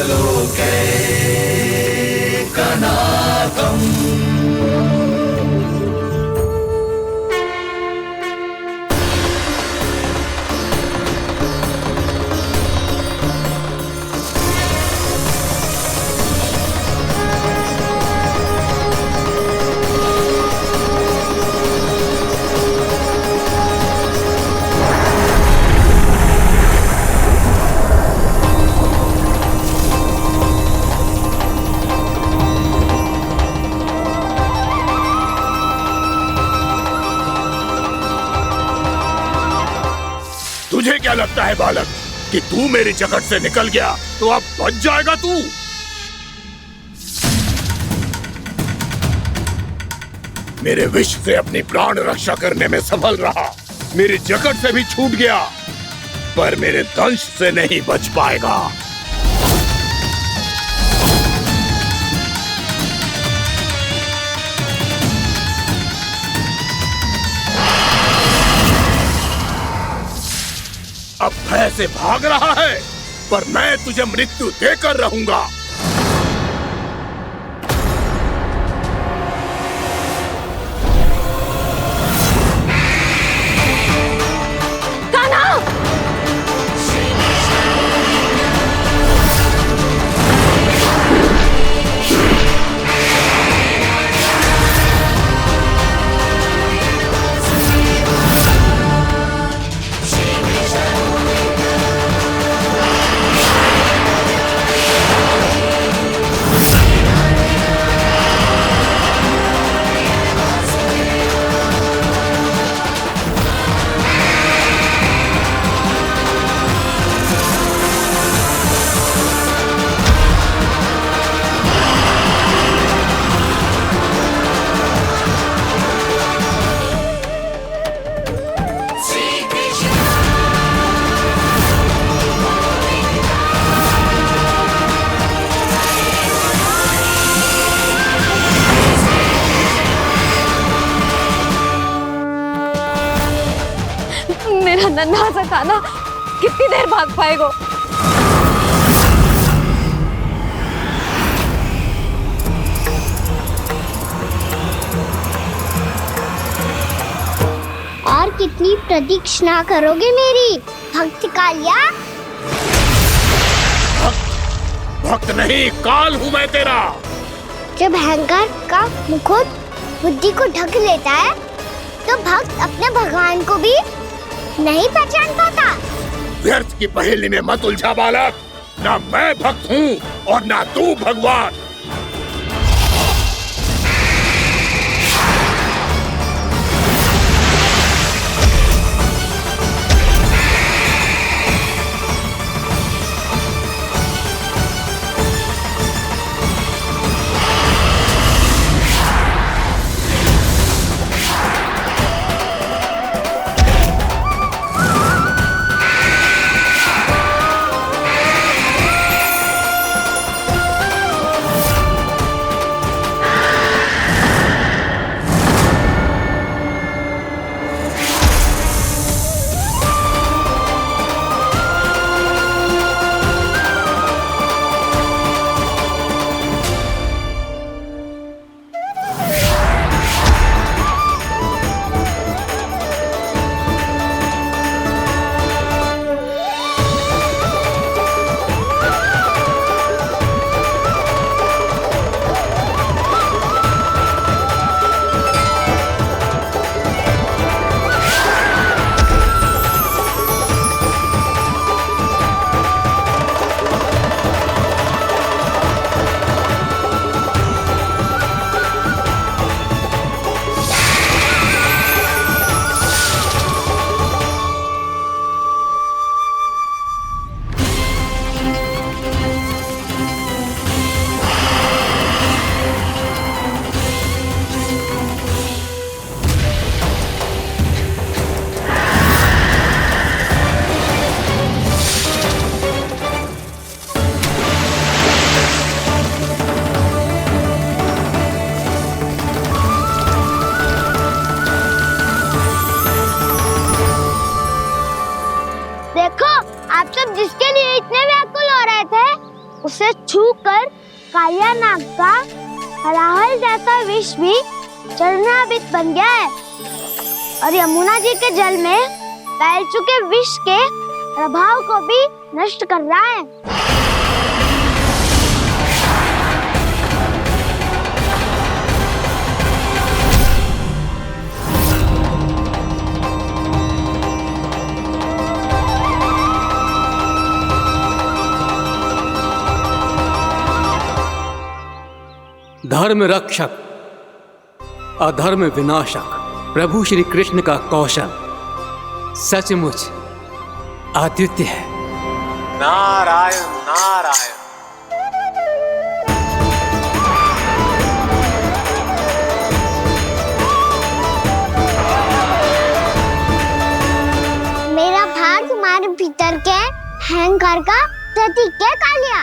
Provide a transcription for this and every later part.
लोके कनाकम्। तुझे क्या लगता है बालक कि तू मेरी जगत से निकल गया तो अब बच जाएगा तू? मेरे विष से अपनी प्राण रक्षा करने में सफल रहा, मेरी जगत से भी छूट गया, पर मेरे दंश से नहीं बच पाएगा। अब भय से भाग रहा है, पर मैं तुझे मृत्यु देकर रहूंगा। मेरा नन्हा सा कान्हा कितनी देर भाग पाएगा? और कितनी प्रतीक्षा करोगे मेरी भक्त कालिया? भक्त नहीं, काल हूँ मैं तेरा। जब अहंकार का मुखौट बुद्धि को ढक लेता है तो भक्त अपने भगवान को भी नहीं पहचान पाता। व्यर्थ की पहेली में मत उलझा बालक, ना मैं भक्त हूँ और ना तू भगवान। आप सब जिसके लिए इतने व्याकुल हो रहे थे उसे छूकर कालिया नाग का हलाहल जैसा विष भी चरणामृत बन गया है और यमुना जी के जल में फैल चुके विष के प्रभाव को भी नष्ट कर रहा है। धर्म रक्षक अधर्म विनाशक प्रभु श्री कृष्ण का कौशल सचमुच अद्वितीय है। नारायण नारायण। मेरा भार तुम्हारे भीतर के अहंकार का प्रतीक है कालिया।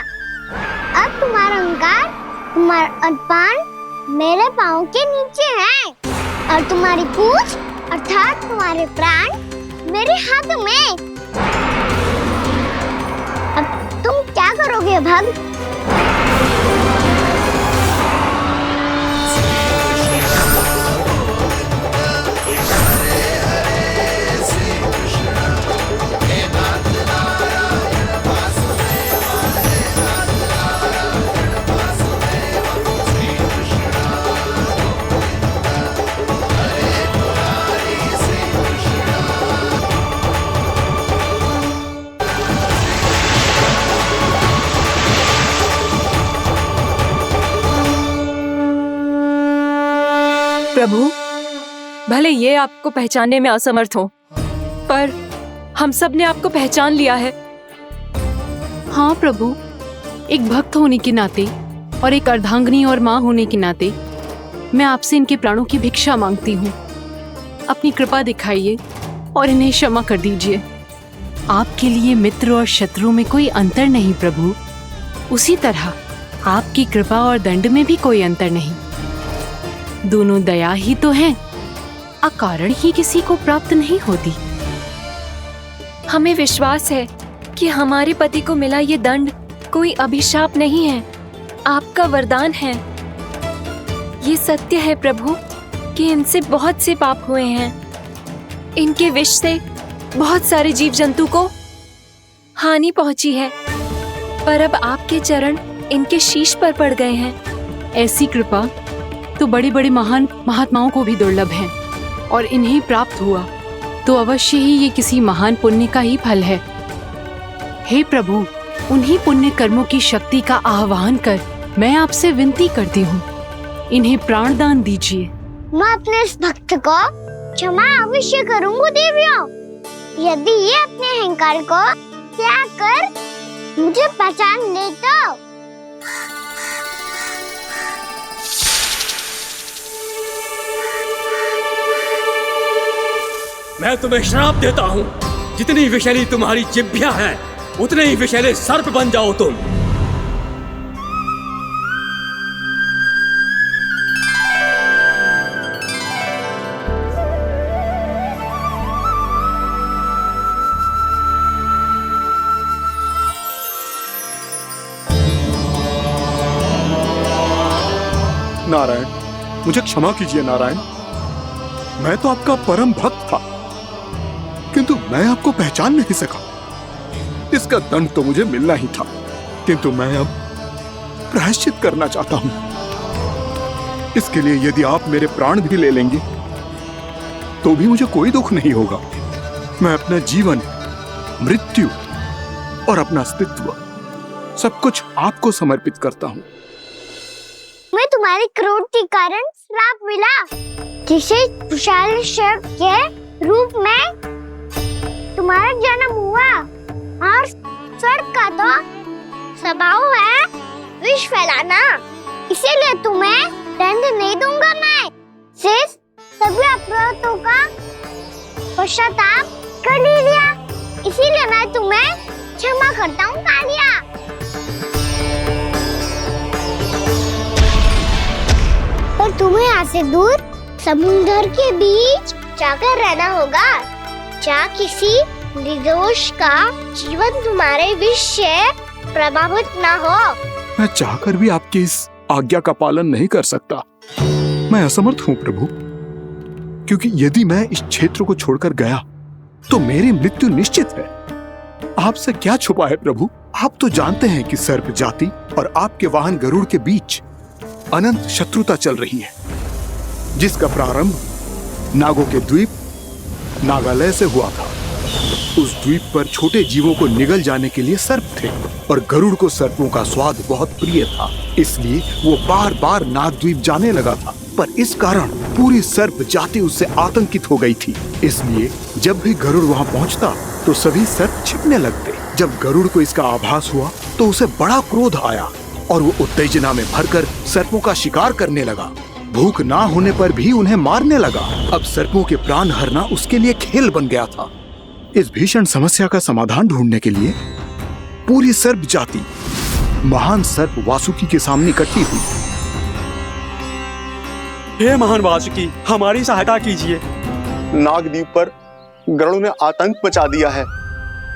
अब तुम्हारा अहंकार, तुम्हारा अभिमान मेरे पाँव के नीचे है और तुम्हारी पूंछ अर्थात तुम्हारे प्राण मेरे हाथ में। अब तुम क्या करोगे भक्त? प्रभु, भले ये आपको पहचानने में असमर्थ हो, पर हम सब ने आपको पहचान लिया है। हाँ प्रभु, एक भक्त होने के नाते और एक अर्धांगिनी और माँ होने के नाते मैं आपसे इनके प्राणों की भिक्षा मांगती हूँ। अपनी कृपा दिखाइए और इन्हें क्षमा कर दीजिए। आपके लिए मित्र और शत्रु में कोई अंतर नहीं प्रभु। उसी तरह आपकी कृपा और दंड में भी कोई अंतर नहीं। दोनों दया ही तो हैं, अकारण ही किसी को प्राप्त नहीं होती। हमें विश्वास है कि हमारे पति को मिला ये दंड कोई अभिशाप नहीं है, आपका वरदान है। ये सत्य है प्रभु कि इनसे बहुत से पाप हुए हैं। इनके विष से बहुत सारे जीव जंतु को हानि पहुंची है, पर अब आपके चरण इनके शीश पर पड़ गए हैं। ऐसी कृपा तो बड़े बड़े महान महात्माओं को भी दुर्लभ है और इन्हें प्राप्त हुआ तो अवश्य ही ये किसी महान पुण्य का ही फल है। हे प्रभु, उन्हीं पुण्य कर्मों की शक्ति का आह्वान कर मैं आपसे विनती करती हूँ, इन्हें प्राण दान दीजिए। मैं अपने इस भक्त को क्षमा अवश्य करूंगी देवियों, यदि ये अपने अहंकार को त्याग कर मुझे पहचान ले तो। मैं तुम्हें श्राप देता हूँ, जितनी विषैली तुम्हारी जिह्वा है उतने ही विषैले सर्प बन जाओ तुम। नारायण, मुझे क्षमा कीजिए नारायण। मैं तो आपका परम भक्त था, किंतु मैं आपको पहचान नहीं सका। इसका दंड तो मुझे मिलना ही था, किंतु मैं अब प्रायश्चित करना चाहता हूं। इसके लिए यदि आप मेरे प्राण भी ले लेंगे तो भी मुझे कोई दुख नहीं होगा। मैं अपना जीवन, मृत्यु और अपना अस्तित्व सब कुछ आपको समर्पित करता हूं। मैं तुम्हारे क्रोध के कारण श्राप मिला, जिसे विशाल सर्प के रूप में तुम्हारा जन्म हुआ और सर्प का तो स्वभाव है विष फैलाना। इसीलिए तुम्हें दंड नहीं दूंगा। मैं सिर्फ सभी अपराधों का पश्चाताप कर लिया, इसीलिए मैं तुम्हें क्षमा करता हूँ कालिया। पर तुम्हें यहाँ से दूर समुद्र के बीच जाकर रहना होगा, जहाँ किसी निर्दोष का जीवन तुम्हारे विष से प्रभावित ना हो। मैं चाहकर भी आपकी इस आज्ञा का पालन नहीं कर सकता। मैं असमर्थ हूं प्रभु, क्योंकि यदि मैं इस क्षेत्र को छोड़कर गया तो मेरी मृत्यु निश्चित है। आपसे क्या छुपा है प्रभु? आप तो जानते हैं कि सर्प जाति और आपके वाहन गरुड़ के बीच अनंत शत्रुता चल रही है, जिसका प्रारंभ नागों के द्वीप नागालय से हुआ था। उस द्वीप पर छोटे जीवों को निगल जाने के लिए सर्प थे और गरुड़ को सर्पों का स्वाद बहुत प्रिय था, इसलिए वो बार बार नागद्वीप जाने लगा था। पर इस कारण पूरी सर्प जाति उससे आतंकित हो गई थी, इसलिए जब भी गरुड़ वहां पहुंचता तो सभी सर्प छिपने लगते। जब गरुड़ को इसका आभास हुआ तो उसे बड़ा क्रोध आया और वो उत्तेजना में भरकर सर्पों का शिकार करने लगा। भूख ना होने पर भी उन्हें मारने लगा। अब सर्पों के प्राण हरना उसके लिए खेल बन गया था। इस भीषण समस्या का समाधान ढूंढने के लिए पूरी सर्प जाति महान सर्प वासुकी के सामने इकट्ठी हुई। हे महान वासुकी, हमारी सहायता कीजिए। नागद्वीप पर गरुड़ ने आतंक मचा दिया है।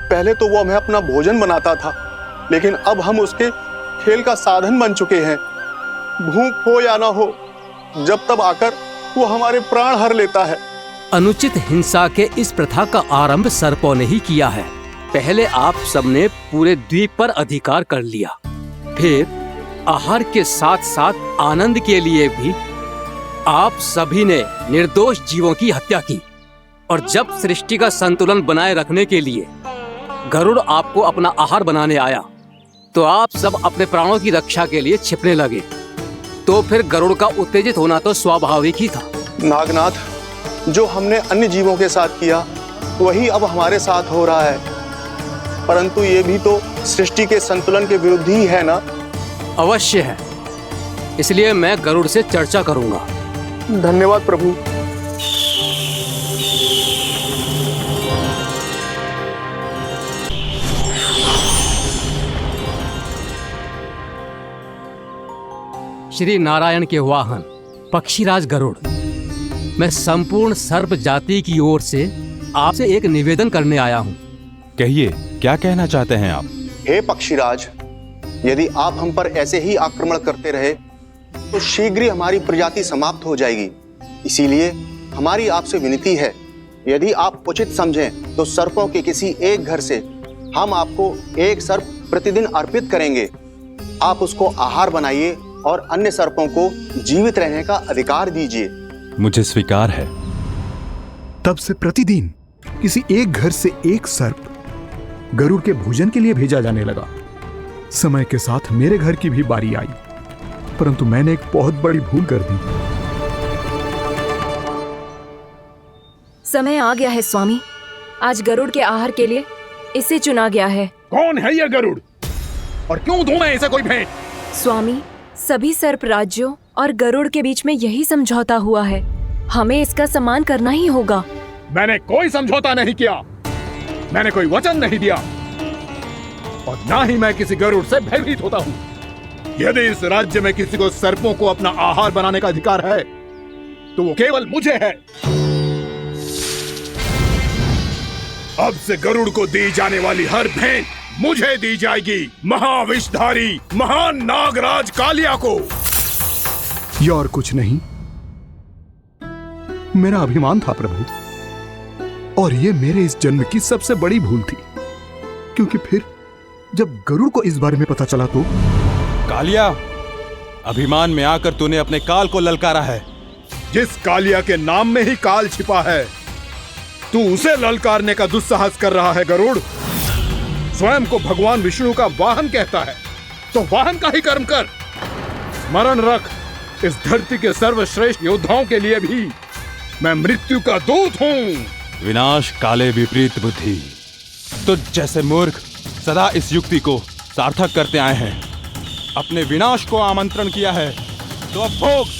पहले तो वो हमें अपना भोजन बनाता था, लेकिन अब हम उसके खेल का साधन बन चुके हैं। भूख हो या ना हो, जब तब आकर वो हमारे प्राण हर लेता है। अनुचित हिंसा के इस प्रथा का आरंभ सर्पों ने ही किया है। पहले आप सबने पूरे द्वीप पर अधिकार कर लिया, फिर आहार के साथ साथ आनंद के लिए भी आप सभी ने निर्दोष जीवों की हत्या की। और जब सृष्टि का संतुलन बनाए रखने के लिए गरुड़ आपको अपना आहार बनाने आया तो आप सब अपने प्राणों की रक्षा के लिए छिपने लगे। तो फिर गरुड़ का उत्तेजित होना तो स्वाभाविक ही था। नागनाथ, जो हमने अन्य जीवों के साथ किया वही अब हमारे साथ हो रहा है, परंतु ये भी तो सृष्टि के संतुलन के विरुद्ध ही है ना? अवश्य है, इसलिए मैं गरुड़ से चर्चा करूंगा। धन्यवाद प्रभु। श्री नारायण के वाहन पक्षीराज गरुड़, मैं संपूर्ण सर्प जाति की ओर से आपसे एक निवेदन करने आया हूँ। कहिए, क्या कहना चाहते हैं आप? हे पक्षीराज, यदि आप हम पर ऐसे ही आक्रमण करते रहे तो शीघ्र ही हमारी प्रजाति समाप्त हो जाएगी। इसीलिए हमारी आपसे विनती है, यदि आप उचित समझें तो सर्पों के किसी एक घर से हम आपको एक सर्प प्रतिदिन अर्पित करेंगे। आप उसको आहार बनाइए और अन्य सर्पों को जीवित रहने का अधिकार दीजिए। मुझे स्वीकार है। तब से प्रतिदिन किसी एक घर से एक सर्प गरुड़ के भोजन के लिए भेजा जाने लगा। समय के साथ मेरे घर की भी बारी आई, परंतु मैंने एक बहुत बड़ी भूल कर दी। समय आ गया है स्वामी, आज गरुड़ के आहार के लिए इसे चुना गया है। कौन है यह गरुड़ और क्यों दूं मैं इसे कोई भेंट? स्वामी, सभी सर्प राज्यों और गरुड़ के बीच में यही समझौता हुआ है, हमें इसका सम्मान करना ही होगा। मैंने कोई समझौता नहीं किया, मैंने कोई वचन नहीं दिया और ना ही मैं किसी गरुड़ से भयभीत होता हूँ। यदि इस राज्य में किसी को सर्पों को अपना आहार बनाने का अधिकार है तो वो केवल मुझे है। अब से गरुड़ को दी जाने वाली हर भेंट मुझे दी जाएगी, महाविषधारी महान नागराज कालिया को। यह और कुछ नहीं, मेरा अभिमान था प्रभु, और ये मेरे इस जन्म की सबसे बड़ी भूल थी, क्योंकि फिर जब गरुड़ को इस बारे में पता चला तो। कालिया, अभिमान में आकर तूने अपने काल को ललकारा है। जिस कालिया के नाम में ही काल छिपा है, तू उसे ललकारने का दुस्साहस कर रहा है गरुड़। स्वयं को भगवान विष्णु का वाहन कहता है तो वाहन का ही कर्म कर। स्मरण रख, इस धरती के सर्वश्रेष्ठ योद्धाओं के लिए भी मैं मृत्यु का दूत हूँ। विनाश काले विपरीत बुद्धि। तो जैसे मूर्ख सदा इस युक्ति को सार्थक करते आए हैं, अपने विनाश को आमंत्रण किया है, तो अब भोग।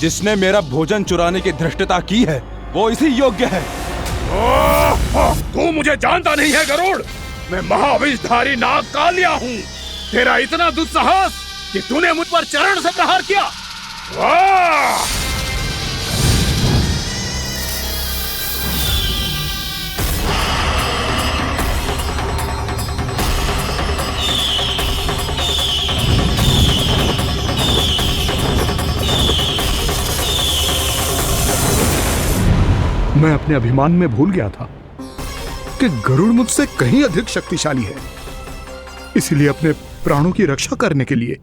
जिसने मेरा भोजन चुराने की धृष्टता की है वो इसी योग्य है। तू मुझे जानता नहीं है गरुड़, मैं महाविषधारी नाग कालिया हूँ। तेरा इतना दुस्साहस कि तूने मुझ पर चरण से प्रहार किया। वाह! मैं अपने अभिमान में भूल गया था कि गरुड़ मुझसे कहीं अधिक शक्तिशाली है। इसलिए अपने प्राणों की रक्षा करने के लिए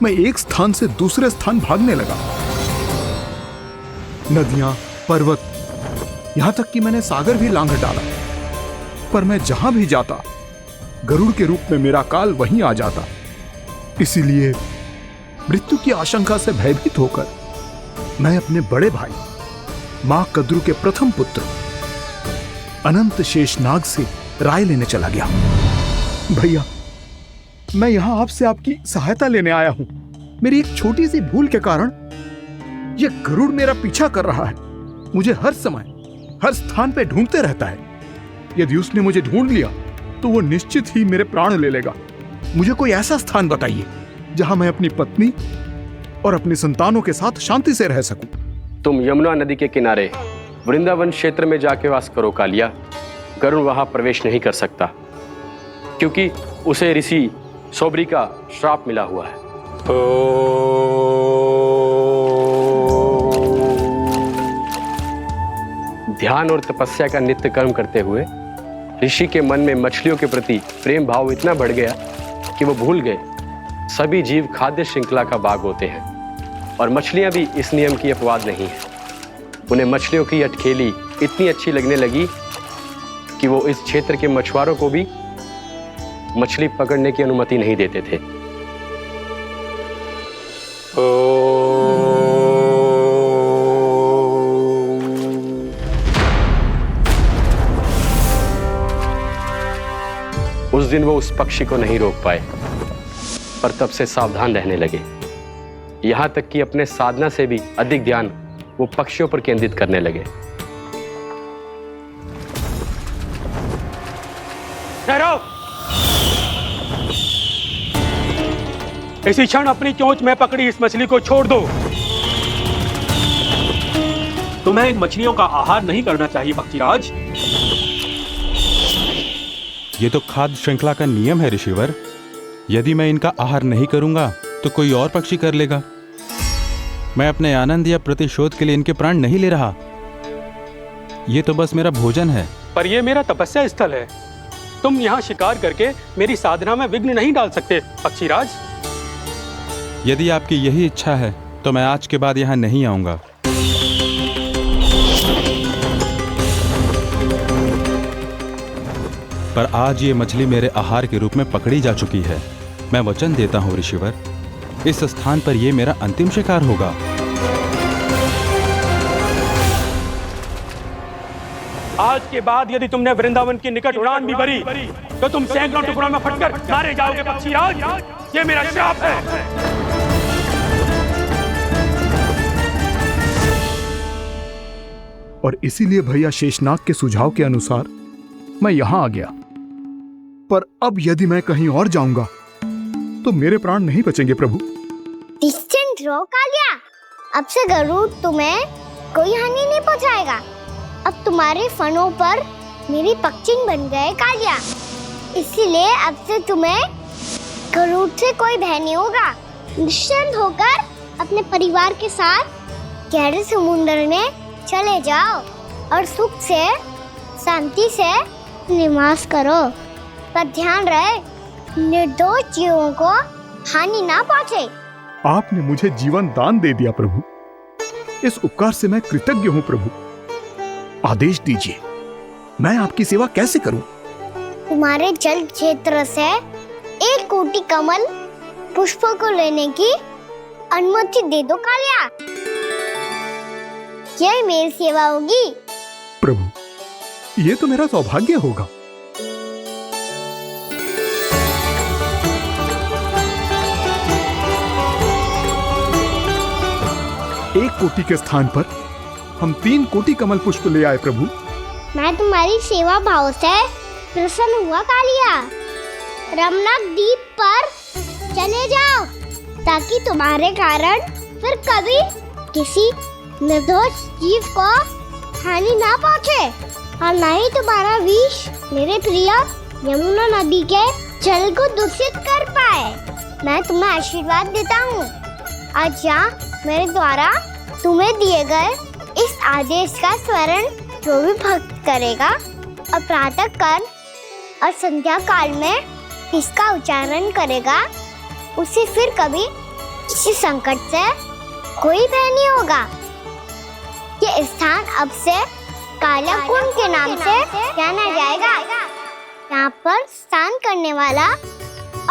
मैं एक स्थान से दूसरे स्थान भागने लगा। नदियां, पर्वत, यहां तक कि मैंने सागर भी लांघ डाला, पर मैं जहां भी जाता गरुड़ के रूप में मेरा काल वहीं आ जाता। इसीलिए मृत्यु की आशंका से भयभीत होकर मैं अपने बड़े भाई मां कद्रू के प्रथम पुत्र अनंत शेषनाग से राय लेने चला गया। भैया, मैं यहां आपसे आपकी सहायता लेने आया हूं। मेरी एक छोटी सी भूल के कारण यह गरुड़ मेरा पीछा कर रहा है। मुझे हर समय हर स्थान पे ढूंढते रहता है। यदि उसने मुझे ढूंढ लिया तो वो निश्चित ही मेरे प्राण ले लेगा। मुझे कोई ऐसा स्थान बताइए जहां मैं अपनी पत्नी और अपनी संतानों के साथ शांति से रह सकूं। तुम यमुना नदी के किनारे वृंदावन क्षेत्र में जाके वास करो कालिया। गरुड़ वहां प्रवेश नहीं कर सकता क्योंकि उसे ऋषि सोबरी का श्राप मिला हुआ है। ध्यान और तपस्या का नित्य कर्म करते हुए ऋषि के मन में मछलियों के प्रति प्रेम भाव इतना बढ़ गया कि वो भूल गए सभी जीव खाद्य श्रृंखला का भाग होते हैं और मछलियां भी इस नियम की अपवाद नहीं है। उन्हें मछलियों की अटखेली इतनी अच्छी लगने लगी कि वो इस क्षेत्र के मछुआरों को भी मछली पकड़ने की अनुमति नहीं देते थे। उस दिन वो उस पक्षी को नहीं रोक पाए, पर तब से सावधान रहने लगे। यहां तक कि अपने साधना से भी अधिक ध्यान वो पक्षियों पर केंद्रित करने लगे। ठहरो! इसी क्षण अपनी चोंच में पकड़ी इस मछली को छोड़ दो। तुम्हें इन मछलियों का आहार नहीं करना चाहिए पक्षीराज। ये तो खाद्य श्रृंखला का नियम है ऋषिवर। यदि मैं इनका आहार नहीं करूंगा तो कोई और पक्षी कर लेगा। मैं अपने आनंद या प्रतिशोध के लिए इनके प्राण नहीं ले रहा। ये तो बस मेरा भोजन है। पर यह मेरा तपस्या स्थल है। तुम यहाँ शिकार करके मेरी साधना में विघ्न नहीं डाल सकते पक्षीराज। यदि आपकी यही इच्छा है तो मैं आज के बाद यहाँ नहीं आऊंगा। पर आज ये मछली मेरे आहार के रूप में पकड़ी जा चुकी है। मैं वचन देता हूँ ऋषिवर, इस स्थान पर यह मेरा अंतिम शिकार होगा। आज के बाद यदि तुमने वृंदावन की निकट उड़ान भी भरी तो तुम सैकड़ों टुकड़ों में फटकर मारे जाओगे पक्षीराज। ये मेरा श्राप है। और इसीलिए भैया शेषनाग के सुझाव के अनुसार मैं यहां आ गया। पर अब यदि मैं कहीं और जाऊंगा तो मेरे प्राण नहीं बचेंगे प्रभु। डिस्टेंट रहो कालिया। अब से गरुड़ तुम्हें कोई हानि नहीं पहुंचाएगा। अब तुम्हारे फनों पर मेरी पक्षिंग बन गए कालिया। इसीलिए अब से तुम्हें गरुड़ से कोई भय नहीं होगा। निश्चिंत होकर अपने परिवार के साथ गहरे समुद्र में चले जाओ और सुख से शांति से निवास करो। पर ध्यान रहे निर्दोष जीवों को हानि ना पहुंचे। आपने मुझे जीवन दान दे दिया प्रभु। इस उपकार से मैं कृतज्ञ हूँ प्रभु। आदेश दीजिए, मैं आपकी सेवा कैसे करूं? तुम्हारे जल क्षेत्र से 1 कोटि कमल पुष्पों को लेने की अनुमति दे दो कालिया। यही मेरी सेवा होगी। प्रभु, ये तो मेरा सौभाग्य होगा। 1 कोटि के स्थान पर हम 3 कोटि कमल पुष्प ले आए प्रभु। मैं तुम्हारी सेवा भाव से प्रसन्न हुआ कालिया। रमनक द्वीप पर चले जाओ ताकि तुम्हारे कारण फिर कभी किसी निर्दोष जीव को हानि ना पहुँचे और न ही तुम्हारा विष मेरे प्रिय यमुना नदी के जल को दूषित कर पाए। मैं तुम्हें आशीर्वाद देता हूँ। आज यहाँ मेरे द्वारा तुम्हें दिए गए इस आदेश का स्मरण जो भी भक्त करेगा और प्रातः काल और संध्या काल में इसका उच्चारण करेगा उसे फिर कभी किसी संकट से कोई भय नहीं होगा। ये स्थान अब से काला कुंड के नाम से जाना जाएगा। यहाँ पर स्नान करने वाला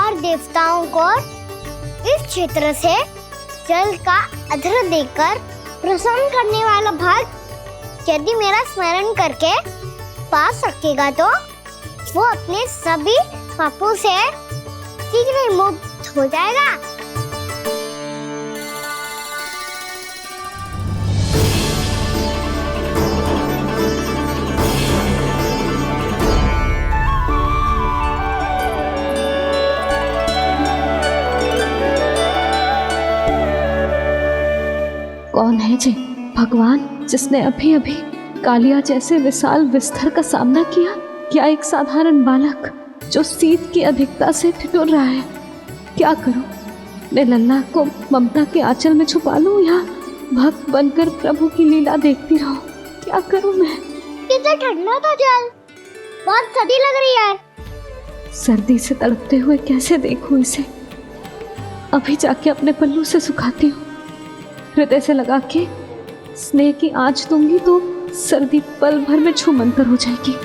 और देवताओं को इस क्षेत्र से जल का अधर देकर प्रसन्न करने वाला भक्त यदि मेरा स्मरण करके पास रखेगा तो वो अपने सभी पापों से शीघ्र ही मुक्त हो जाएगा। कौन है जी भगवान जिसने अभी अभी कालिया जैसे विशाल विस्तर का सामना किया? क्या एक साधारण बालक जो शीत की अधिकता से ठिठुर रहा है? क्या करूं? मैं लल्ला को ममता के आंचल में छुपा लूं या भक्त बनकर प्रभु की लीला देखती रहूं? क्या करूं मैं? कितना ठंडा था जल, बहुत सर्दी लग रही है। सर्दी से तड़पते हुए कैसे देखूं इसे? अभी जाके अपने पल्लू से सुखाती हूँ। हृदय से लगा के स्नेह की आंच दूंगी तो सर्दी पल भर में छूमंतर हो जाएगी।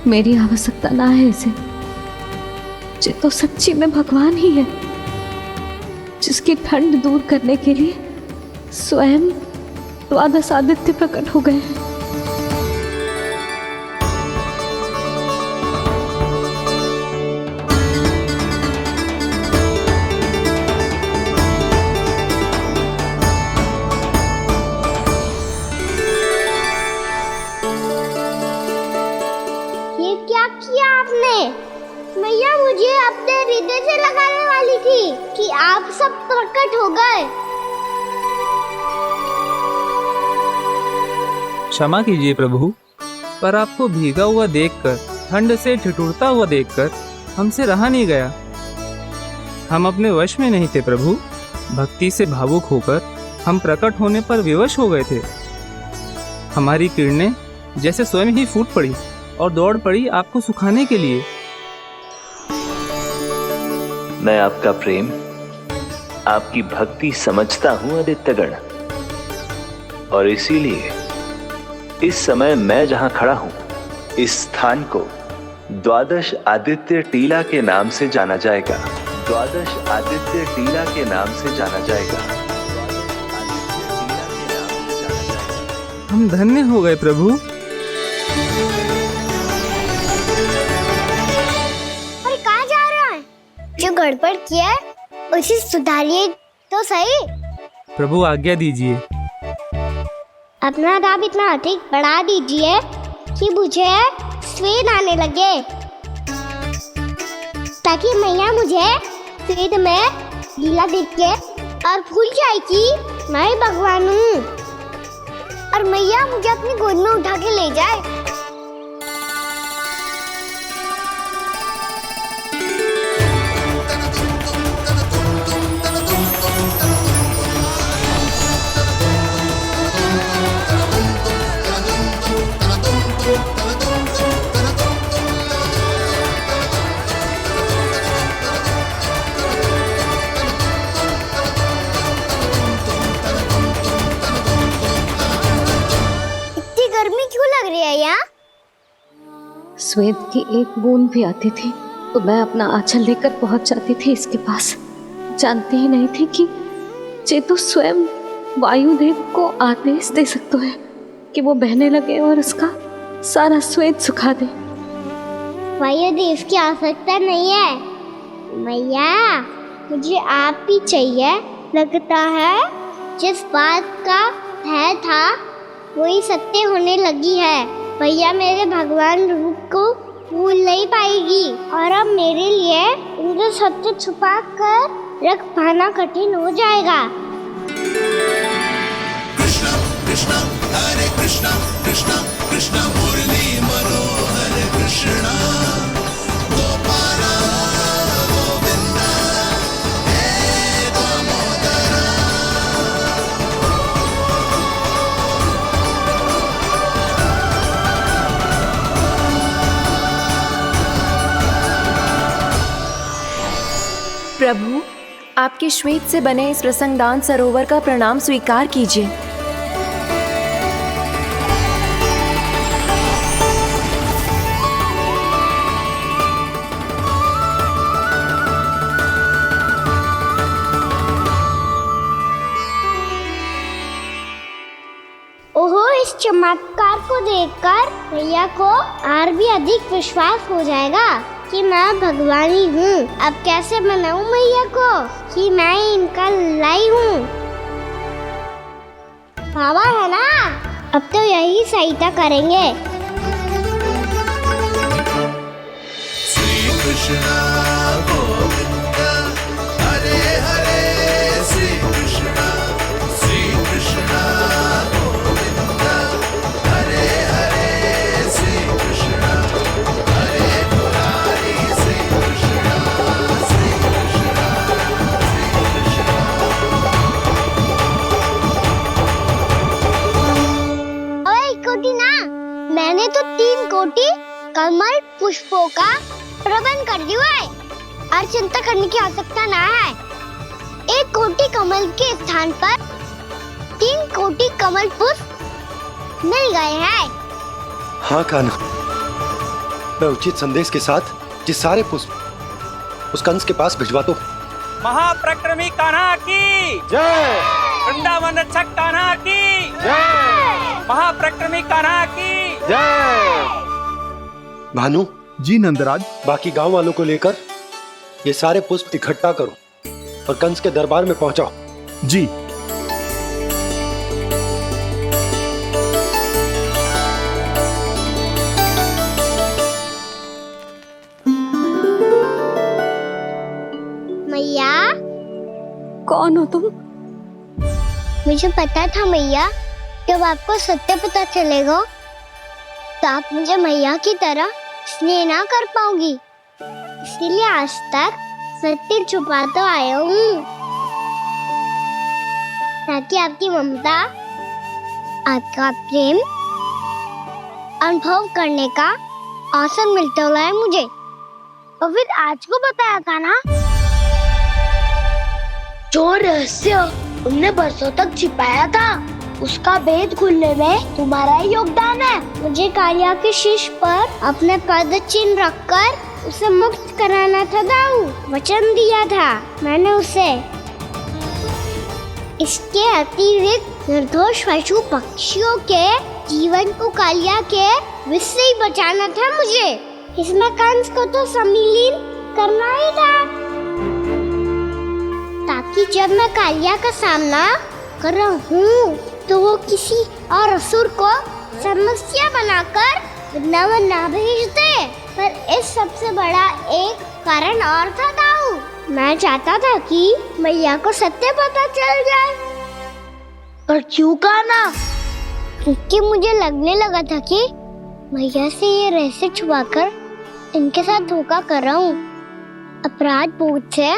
मेरी आवश्यकता ना है इसे। ये तो सच्ची में भगवान ही है जिसकी ठंड दूर करने के लिए स्वयं द्वादश आदित्य प्रकट हो गए हैं। मैया मुझे अपने हृदय से लगाने वाली थी कि आप सब प्रकट हो गए। क्षमा कीजिए प्रभु, पर आपको भीगा हुआ देखकर, ठंड से ठिठुरता हुआ देखकर हमसे रहा नहीं गया। हम अपने वश में नहीं थे प्रभु। भक्ति से भावुक होकर हम प्रकट होने पर विवश हो गए थे। हमारी किरणें जैसे स्वयं ही फूट पड़ी और दौड़ पड़ी आपको सुखाने के लिए। मैं आपका प्रेम, आपकी भक्ति समझता हूं आदित्यगण, और इसीलिए इस समय मैं जहां खड़ा हूं, इस स्थान को द्वादश आदित्य टीला के नाम से जाना जाएगा। द्वादश आदित्य टीला के नाम से जाना जाएगा। हम धन्य हो गए प्रभु। जो गड़बड़ किया है उसे सुधारिए तो सही। प्रभु आज्ञा दीजिए। अपना दाब इतना अधिक बढ़ा दीजिए कि मुझे स्वेद आने लगे, ताकि मैया मुझे स्वेद में गीला देख के और भूल जाए कि मैं ही भगवान हूँ और मैया मुझे अपनी गोद में उठा के ले जाए। स्वेद की एक बूंद भी आती थी तो मैं अपना आंचल लेकर पहुंच जाती थी इसके पास। जानती ही नहीं थी कि चेतु स्वयं वायुदेव को आदेश दे सकते हैं कि वो बहने लगे और उसका सारा स्वेद सुखा दे। वायुदेव की आवश्यकता नहीं है मैया, मुझे आप ही चाहिए। लगता है जिस बात का भय था वही सत्य होने लगी है। भैया मेरे भगवान रूप को भूल नहीं पाएगी और अब मेरे लिए उनके सत्य छुपा कर रख पाना कठिन हो जाएगा। कृष्णा कृष्णा हरे कृष्णा कृष्णा कृष्णा मुरली मनोहर कृष्णा गोपाला गोविंदा हे दामोदरा। प्रभु, आपके श्वेत से बने इस प्रसंगदान सरोवर का प्रणाम स्वीकार कीजिए। ओहो, इस चमत्कार को देखकर भैया को और भी अधिक विश्वास हो जाएगा कि मैं भगवानी हूँ। अब कैसे मनाऊं मैया को कि मैं इनका लाई हूँ। बाबा है ना, अब तो यही सहायता करेंगे। श्री कृष्णा गोविंदा हरे हरे श्री कृष्णा गोविंदा हरे हरे श्री कृष्णा हरे मुरारी श्री कृष्णा श्री कृष्णा श्री कृष्णा। ओए कोटि ना, मैंने तो 3 कोटि कमल पुष्पों का प्रबंध कर दिया है और चिंता करने की आवश्यकता ना है। 1 कोटि कमल के स्थान पर 3 कोटि कमल पुष्प मिल गए हैं। हाँ कान्हा, मैं उचित संदेश के साथ ये सारे पुष्प उस कंस के पास भिजवा दो। महाप्रक्रमी कान्हा की जय। वृंदावन रक्षक कान्हा की जय। महाप्रक्रमी कान्हा की जय। भानु जी नंदराज, बाकी गांव वालों को लेकर ये सारे पुष्प इकट्ठा करो और कंस के दरबार में पहुंचाओ। जी। मैया, कौन हो तुम? मुझे पता था मैया, जब आपको सत्य पता चलेगा तो आप मुझे मैया की तरह स्नेह ना कर पाओगी। इसीलिए आज तक सत्य छुपाता आया हूँ ताकि आपकी ममता, आपका प्रेम अनुभव करने का अवसर मिलता है मुझे। और फिर आज को बताया था ना, जो रहस्य तुमने बरसों तक छिपाया था उसका भेद खुलने में तुम्हारा ही योगदान है। मुझे कालिया के शीश पर अपने पद चिन्ह रखकर उसे मुक्त कराना था दाऊ, वचन दिया था मैंने उसे। इसके अतिरिक्त निर्दोष पशु पक्षियों के जीवन को कालिया के विष से ही बचाना था मुझे। इसमें कंस को तो सम्मिलित करना ही था ताकि जब मैं कालिया का सामना कर रहा हूँ तो वो किसी और असुर को समस्या बनाकर वृंदावन ना भेज दे। पर इस सबसे बड़ा एक कारण और था दाऊ, मैं चाहता था कि मैया को सत्य पता चल जाए। पर क्यों कहा ना? क्योंकि मुझे लगने लगा था कि मैया से ये रहस्य छुपाकर इनके साथ धोखा कर रहा हूँ। अपराध बोध से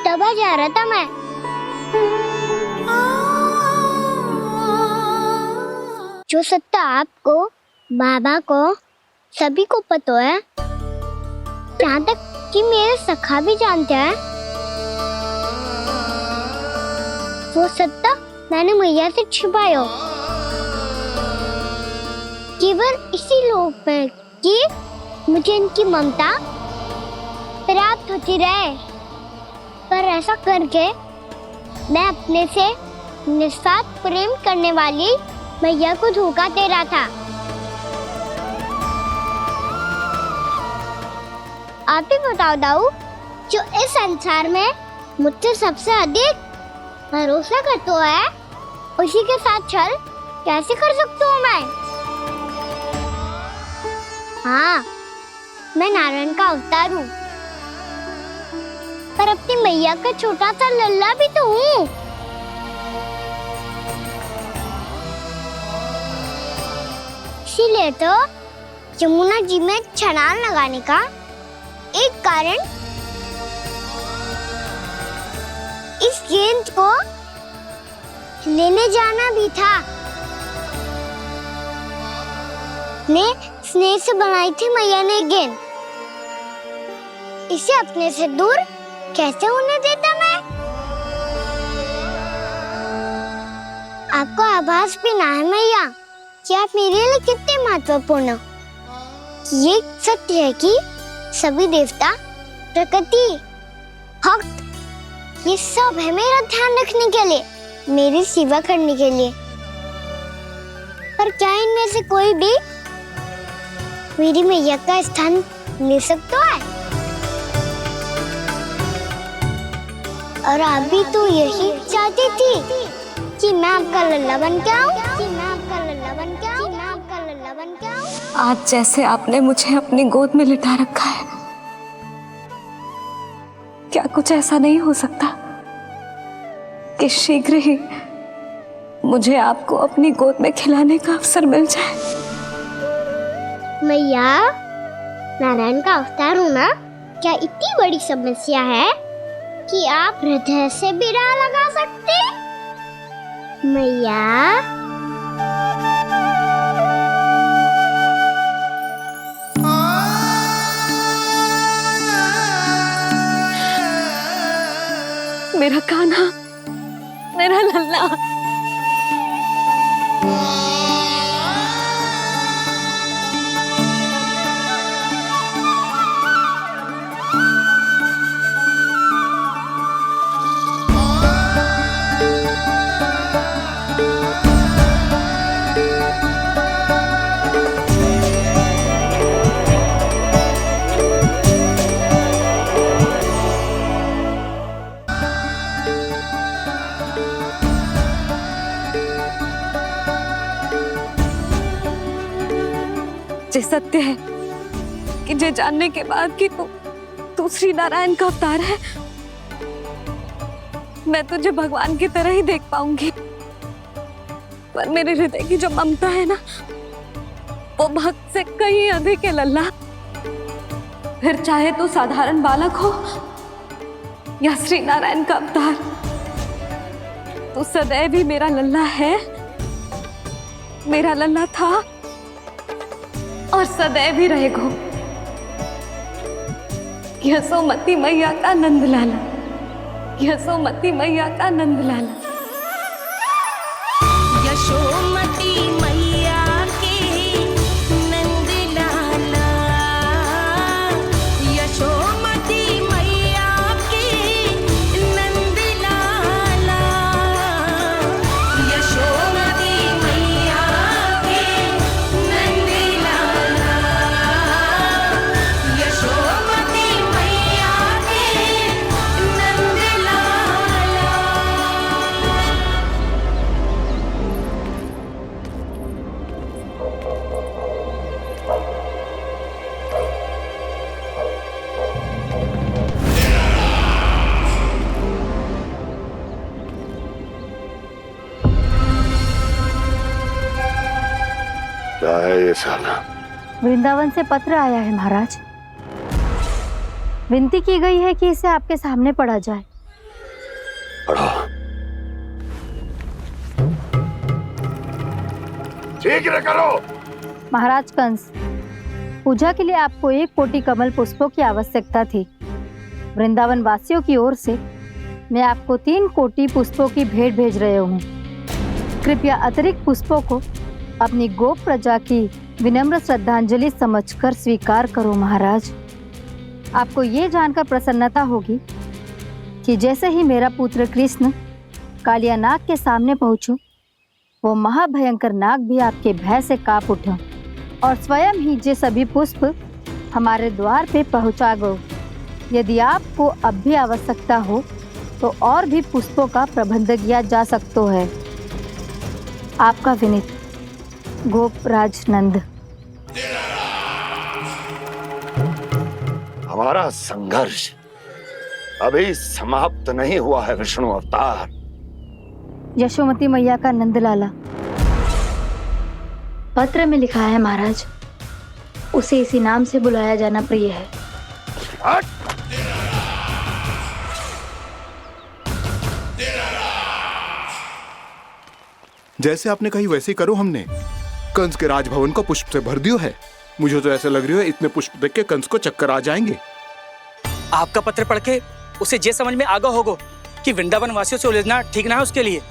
दबा जा रहा था मैं। जो सत्य आपको, बाबा को, सभी को पता है, यहाँ तक कि मेरे सखा भी जानते हैं, वो सत्य मैंने मैया से छिपाया। केवल इसी लोक में कि मुझे इनकी ममता प्राप्त होती रहे, पर ऐसा करके मैं अपने से निस्वार्थ प्रेम करने वाली मैया को धोखा दे रहा था। आप ही बताओ दाऊ, जो इस संसार में मुझसे सबसे अधिक भरोसा करता है, उसी के साथ छल कैसे कर सकता हूँ मैं? हाँ, मैं नारायण का अवतार हूँ, पर अपनी मैया का छोटा सा लल्ला भी तो हूँ। इसीलिए तो यमुना जी में छलांग लगाने का एक कारण इस गेंद को लेने जाना भी था। ने स्नेह से बनाई थी मैया ने गेंद, इसे अपने से दूर कैसे होने देता मैं? आपको आभास भी ना है मैया कि आप मेरे लिए कितने महत्वपूर्ण हो। ये सत्य है कि सभी देवता, प्रकृति, भक्त, ये सब है मेरा ध्यान रखने के लिए, मेरी सेवा करने के लिए। पर क्या इनमें से कोई भी मेरी मैया का स्थान ले सकता है? और आप भी तो यही चाहती थी कि मैं आपका लल्ला बन के आऊं, कि मैं आपका लल्ला बन के आऊं, कि मैं आपका लल्ला बन के आऊं। आज जैसे आपने मुझे अपनी गोद में लिटा रखा है, क्या कुछ ऐसा नहीं हो सकता कि शीघ्र ही मुझे आपको अपनी गोद में खिलाने का अवसर मिल जाए? मैया, नारायण का अवतार होना क्या इतनी बड़ी समस्या है कि आप हृदय से भी राह लगा सकते? मैया, मेरा कान्हा, मेरा लल्ला। ये सत्य है कि ये जानने के बाद कि तू श्री नारायण का अवतार है, मैं तुझे भगवान की तरह ही देख पाऊंगी। पर मेरे हृदय की जो ममता है ना, वो भक्त से कहीं अधिक है लल्ला। फिर चाहे तू साधारण बालक हो या श्री नारायण का अवतार, तू सदैव ही मेरा लल्ला है, मेरा लल्ला था और सदैव ही रहेगा। यशोमती मैया का नंद लाला, यशोमती मैया का नंद लाला। यशोमती मैया के नंद लाला, यशोमती मैया के नंद लाला, यशोमती मैया के नंद लाला, यशोमती मैया के नंद लाला। क्या है ये साला? वृंदावन से पत्र आया है महाराज। विनती की गई है कि इसे आपके सामने पढ़ा जाए। पढ़ो। शीघ्र करो। महाराज कंस, पूजा के लिए आपको 1 कोटि कमल पुष्पों की आवश्यकता थी। वृंदावन वासियों की ओर से मैं आपको 3 कोटि पुष्पों की भेंट भेज रहे हूँ। कृपया अतिरिक्त पुष्पों को अपनी गोप प्रजा की विनम्र श्रद्धांजलि समझकर स्वीकार करो महाराज। आपको ये जानकर प्रसन्नता होगी कि जैसे ही मेरा पुत्र कृष्ण कालिया नाग के सामने पहुंचो, वो महाभयंकर नाग भी आपके भय से कांप उठा और स्वयं ही जे सभी पुष्प हमारे द्वार पे पहुंचा गो। यदि आपको अब भी आवश्यकता हो तो और भी पुष्पों का प्रबंध किया जा सकता है। आपका विनीत गोपराज नंद। हमारा संघर्ष अभी समाप्त नहीं हुआ है विष्णु अवतार। यशोमती मैया का नंदलाला। पत्र में लिखा है महाराज, उसे इसी नाम से बुलाया जाना प्रिय है। जैसे आपने कही वैसे ही करो। हमने कंस के राजभवन को पुष्प से भर दियो है। मुझे तो ऐसे लग रही है इतने पुष्प देख के कंस को चक्कर आ जाएंगे। आपका पत्र पढ़ के उसे ये समझ में आगा होगा कि वृंदावन वासियों से उलझना ठीक ना है उसके लिए।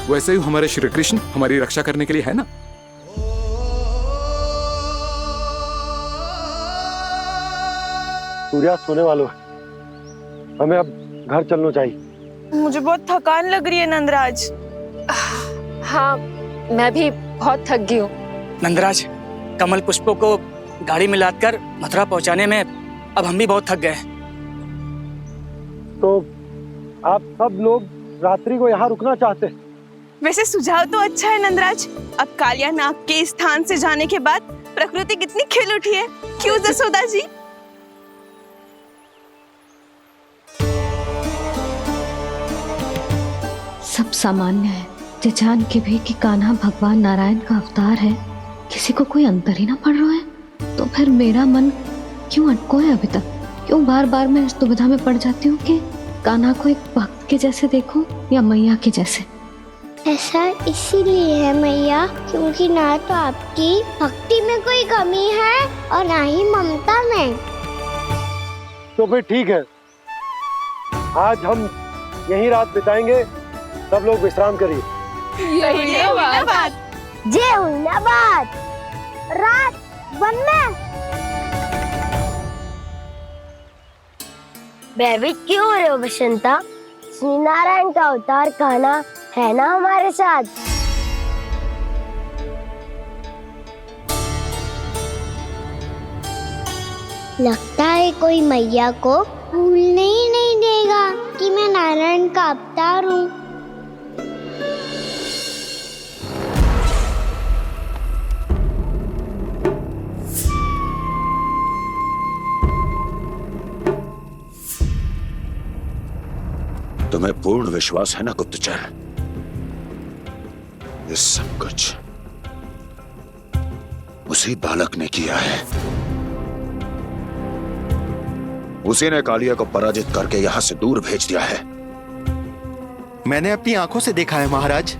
वैसे ही हमारे श्री कृष्ण हमारी रक्षा करने के लिए है ना। सूर्यास्त होने वाला है, हमें अब घर चलना चाहिए। मुझे बहुत थकान लग रही है नंदराज। हाँ, मैं भी बहुत थक गई हूँ। नंदराज, कमल पुष्पों को गाड़ी में लादकर मथुरा पहुंचाने में अब हम भी बहुत थक गए। तो आप सब लोग रात्रि को यहाँ रुकना चाहते हैं? वैसे सुझाव तो अच्छा है नंदराज। अब कालिया नाग के स्थान से जाने के बाद प्रकृति कितनी खिल उठी है, क्यों जसोदा जी? सब सामान्य है, ये जान के भी कि कान्हा भगवान नारायण का अवतार है, किसी को कोई अंतर ही ना पड़ रहा है। तो फिर मेरा मन क्यों अटको है अभी तक? क्यों बार बार मैं इस दुविधा में पड़ जाती हूँ कि कान्हा को एक भक्त के जैसे देखूं या मैया के जैसे? ऐसा इसीलिए है मैया क्योंकि ना तो आपकी भक्ति में कोई कमी है और ना ही ममता में। तो फिर ठीक है, आज हम यहीं रात बिताएंगे। सब लोग विश्राम करिए। जय हुई ना बात। रात वन में भयभीत क्यों हो रहे हो बसंता? श्री नारायण का अवतार कान्हा है ना हमारे साथ। लगता है कोई मैया को भूलने ही नहीं देगा कि मैं नारायण का अवतार हूँ। तुम्हें पूर्ण विश्वास है ना गुप्तचर? ये सब कुछ उसी बालक ने किया है। उसी ने कालिया को पराजित करके यहां से दूर भेज दिया है। मैंने अपनी आंखों से देखा है महाराज।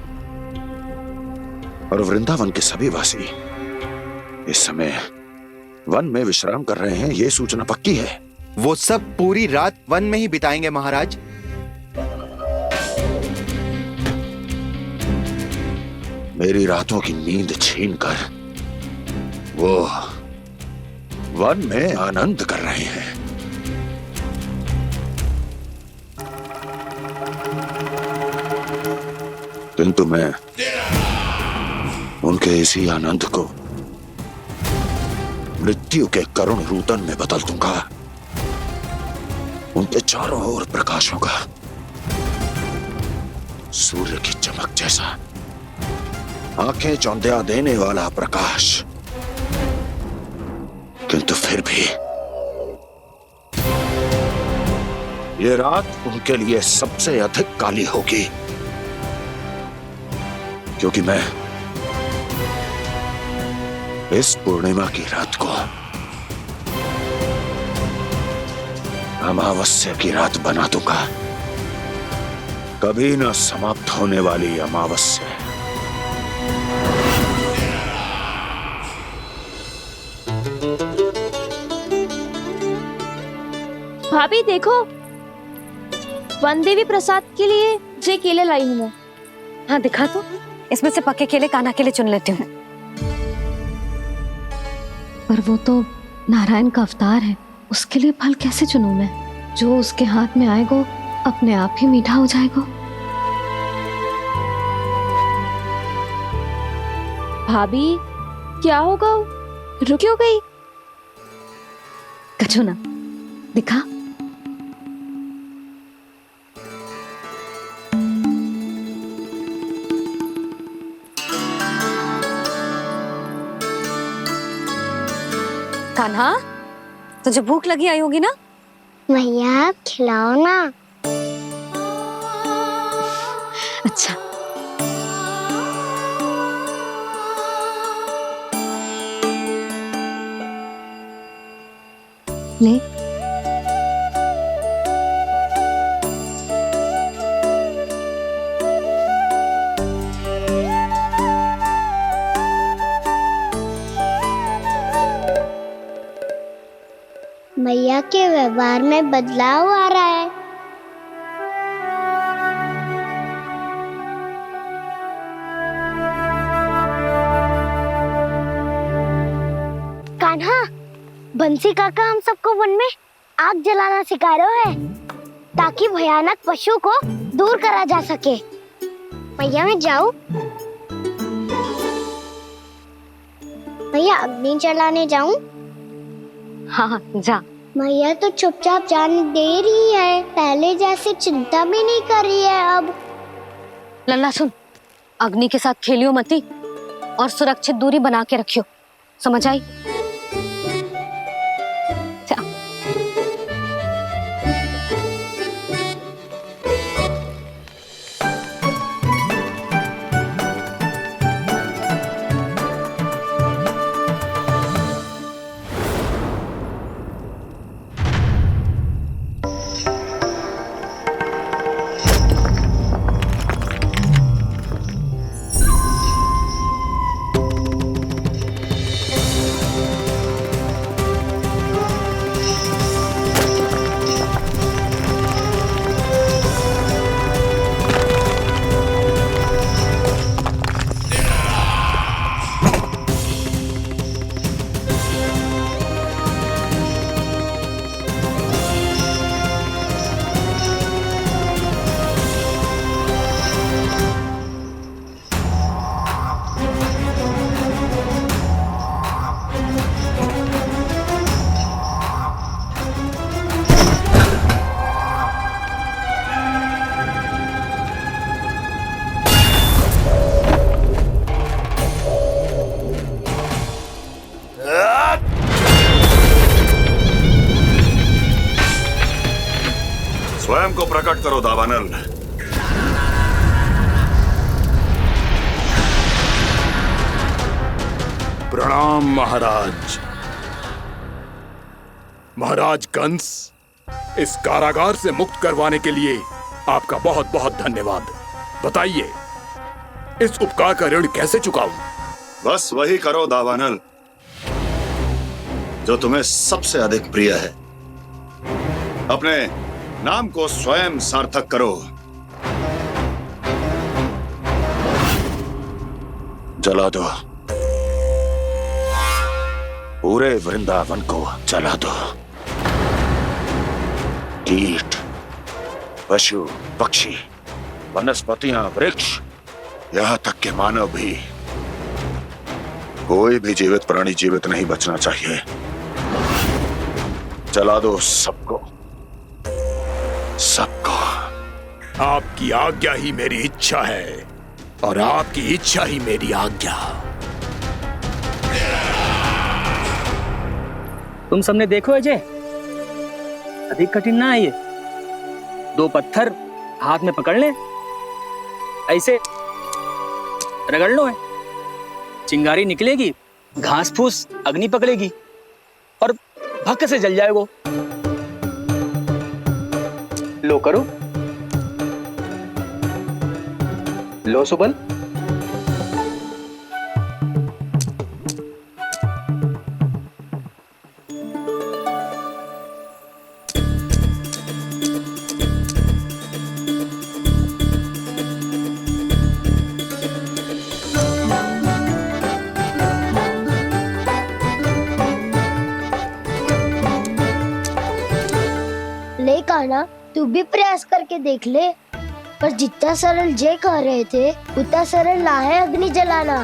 और वृंदावन के सभी वासी इस समय वन में विश्राम कर रहे हैं, ये सूचना पक्की है। वो सब पूरी रात वन में ही बिताएंगे महाराज। मेरी रातों की नींद छीनकर वो वन में आनंद कर रहे हैं। किंतु मैं उनके इसी आनंद को मृत्यु के करुण रूतन में बदल दूंगा। उनके चारों ओर प्रकाश होगा, सूर्य की चमक जैसा, आंखें चौंधिया देने वाला प्रकाश। किंतु फिर भी ये रात उनके लिए सबसे अधिक काली होगी, क्योंकि मैं इस पूर्णिमा की रात को अमावस्या की रात बना दूंगा। कभी न समाप्त होने वाली अमावस्या। भाभी देखो, वन देवी प्रसाद के लिए जे केले लाई हूँ मैं। हाँ दिखा तो, इसमें से पके केले कान्हा के लिए चुन लेती हूँ। पर वो तो नारायण का अवतार है, उसके लिए फल कैसे चुनूं मैं? जो उसके हाथ में आएगा अपने आप ही मीठा हो जाएगा। भाभी क्या होगा? रुक क्यों गई? कछू ना दिखा। कान्हा, तुझे भूख लगी आई होगी ना? भैया आप खिलाओ ना। अच्छा। ले। भैया के व्यवहार में बदलाव आ रहा है। कान्हा, बंसी काका हम सबको वन में आग जलाना सिखा रहे हैं ताकि भयानक पशु को दूर करा जा सके। भैया मैं जाऊं? भैया अग्नि जलाने जाऊं? हाँ जा। भैया तो चुपचाप जाने दे रही है, पहले जैसे चिंता भी नहीं कर रही है अब। लल्ला सुन, अग्नि के साथ खेलियो मती और सुरक्षित दूरी बना के रखियो, समझ आई? स्वयं को प्रकट करो दावानल। प्रणाम महाराज। महाराज कंस, इस कारागार से मुक्त करवाने के लिए आपका बहुत बहुत धन्यवाद। बताइए, इस उपकार का ऋण कैसे चुकाऊं? बस वही करो दावानल जो तुम्हें सबसे अधिक प्रिय है। अपने नाम को स्वयं सार्थक करो। जला दो, पूरे वृंदावन को जला दो। कीट, पशु, पक्षी, वनस्पतियां, वृक्ष, यहां तक के मानव भी, कोई भी जीवित प्राणी जीवित नहीं बचना चाहिए। जला दो सबको, सबको। आपकी आज्ञा ही मेरी इच्छा है और आपकी इच्छा ही मेरी आज्ञा। तुम सबने देखो अजय, अधिक कठिन ना है ये। 2 पत्थर हाथ में पकड़ ले, ऐसे रगड़ लो है, चिंगारी निकलेगी, घास फूस अग्नि पकड़ेगी और भक्क से जल जाएगा। लो करो, लो सुबल। भी प्रयास करके देख ले। पर जितना सरल जय कह रहे थे उतना सरल ना है अग्नि जलाना।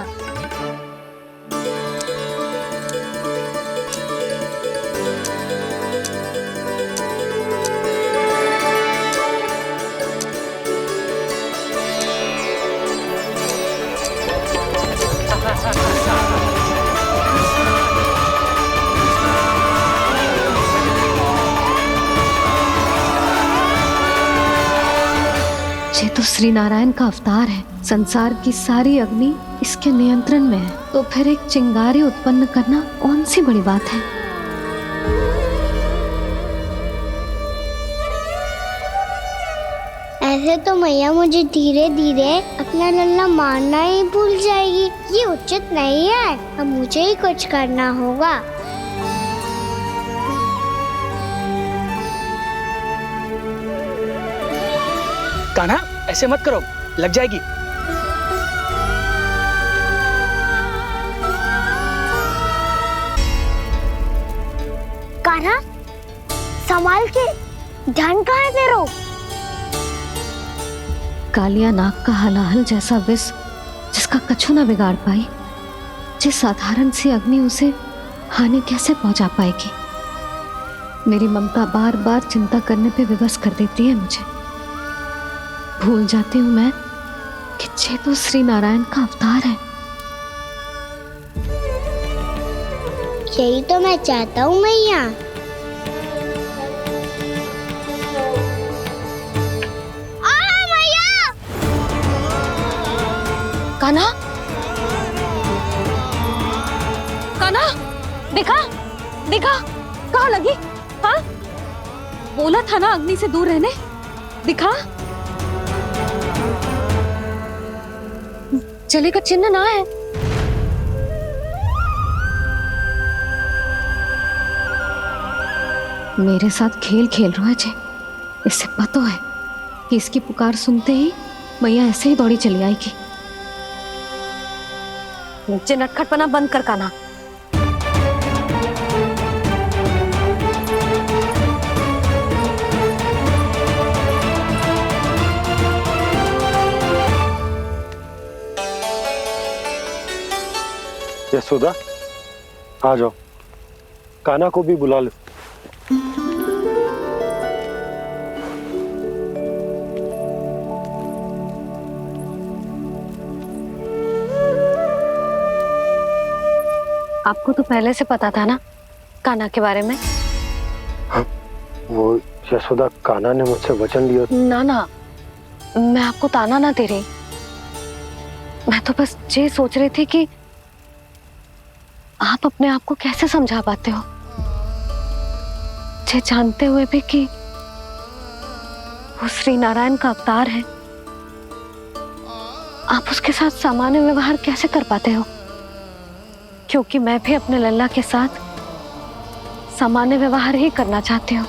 ये तो श्री नारायण का अवतार है। संसार की सारी अग्नि इसके नियंत्रण में है, तो फिर एक चिंगारी उत्पन्न करना कौन सी बड़ी बात है। ऐसे तो मैया मुझे धीरे धीरे अपना लल्ला मारना ही भूल जाएगी। ये उचित नहीं है। अब मुझे ही कुछ करना होगा। कान्हा, ऐसे मत करो, लग जाएगी। कान्हा, संभाल के, ध्यान कहाँ है तेरो? कालिया नाग का हलाहल जैसा विष जिसका कछु न बिगाड़ पाई, जिस साधारण सी अग्नि उसे हानि कैसे पहुंचा पाएगी। मेरी ममता बार बार चिंता करने पे विवश कर देती है मुझे। भूल जाती हूँ मैं कि ये तो श्री नारायण का अवतार है। यही तो मैं चाहता हूँ मैया। कान्हा, कान्हा, देखा देखा, कहाँ लगी? हाँ, बोला था ना अग्नि से दूर रहने। दिखा, जले का चिन्ह ना है। मेरे साथ खेल खेल रहा है जे। इसे पता है कि इसकी पुकार सुनते ही मैया ऐसे ही दौड़ी चली आएगी। मुझे नटखटपना बंद कर कान्हा। यशोदा, आ जाओ, कान्हा को भी बुला लो। आपको तो पहले से पता था ना कान्हा के बारे में? हाँ, वो यशोदा, कान्हा ने मुझसे वचन लिया। ना ना, मैं आपको ताना ना दे रही। मैं तो बस ये सोच रही थी कि आप अपने आप को कैसे समझा पाते हो, ये जानते हुए भी कि वो श्री नारायण का अवतार है। आप उसके साथ सामान्य व्यवहार कैसे कर पाते हो? क्योंकि मैं भी अपने लल्ला के साथ सामान्य व्यवहार ही करना चाहती हूँ।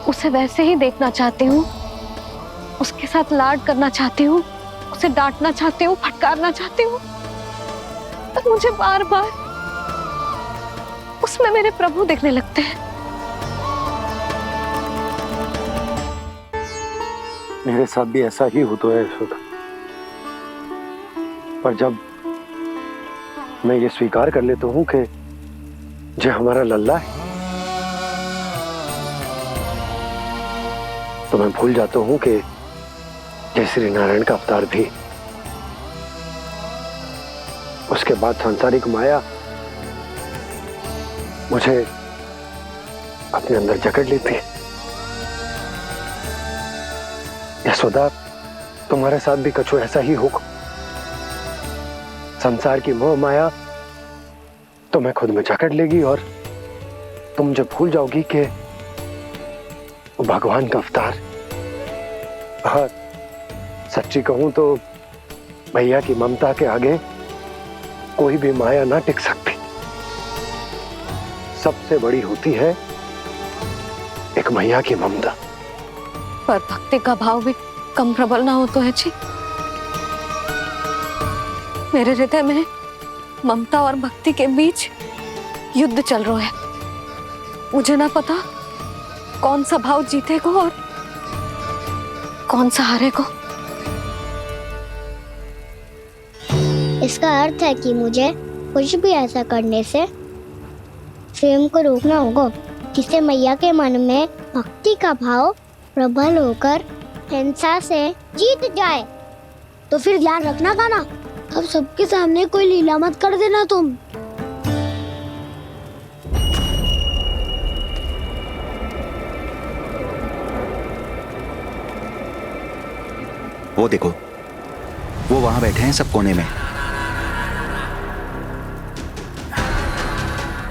उसे वैसे ही देखना चाहती हूँ, उसके साथ लाड करना चाहती हूँ, उसे डांटना चाहती हूँ, फटकारना चाहती हूँ। तो मुझे बार बार उसमें मेरे प्रभु दिखने लगते हैं। मेरे साथ भी ऐसा ही होता है यशोदा। पर जब मैं ये स्वीकार कर लेता हूँ कि जो हमारा लल्ला है, तो मैं भूल जाता हूँ कि जय श्री नारायण का अवतार भी। उसके बाद सांसारिक माया मुझे अपने अंदर जकड़ लेती है। यशोदा, तुम्हारे साथ भी कछु ऐसा ही होगा। संसार की मोह माया तुम्हें खुद में जकड़ लेगी और तुम जब भूल जाओगी कि वो भगवान का अवतार। और सच्ची कहूं तो भैया की ममता के आगे कोई भी माया ना टिक सकती। सबसे बड़ी होती है एक मैया की ममता। पर भक्ति का भाव भी कम प्रबल ना हो तो है जी। मेरे हृदय में ममता और भक्ति के बीच युद्ध चल रहा है। मुझे ना पता कौन सा भाव जीतेगा और कौन सहारेगा? इसका अर्थ है कि मुझे कुछ भी ऐसा करने से स्वयं को रोकना होगा जिससे मैया के मन में भक्ति का भाव प्रबल होकर हिंसा से जीत जाए। तो फिर ध्यान रखना कान्हा, अब सबके सामने कोई लीला मत कर देना तुम। वो देखो, वो वहां बैठे हैं सब कोने में।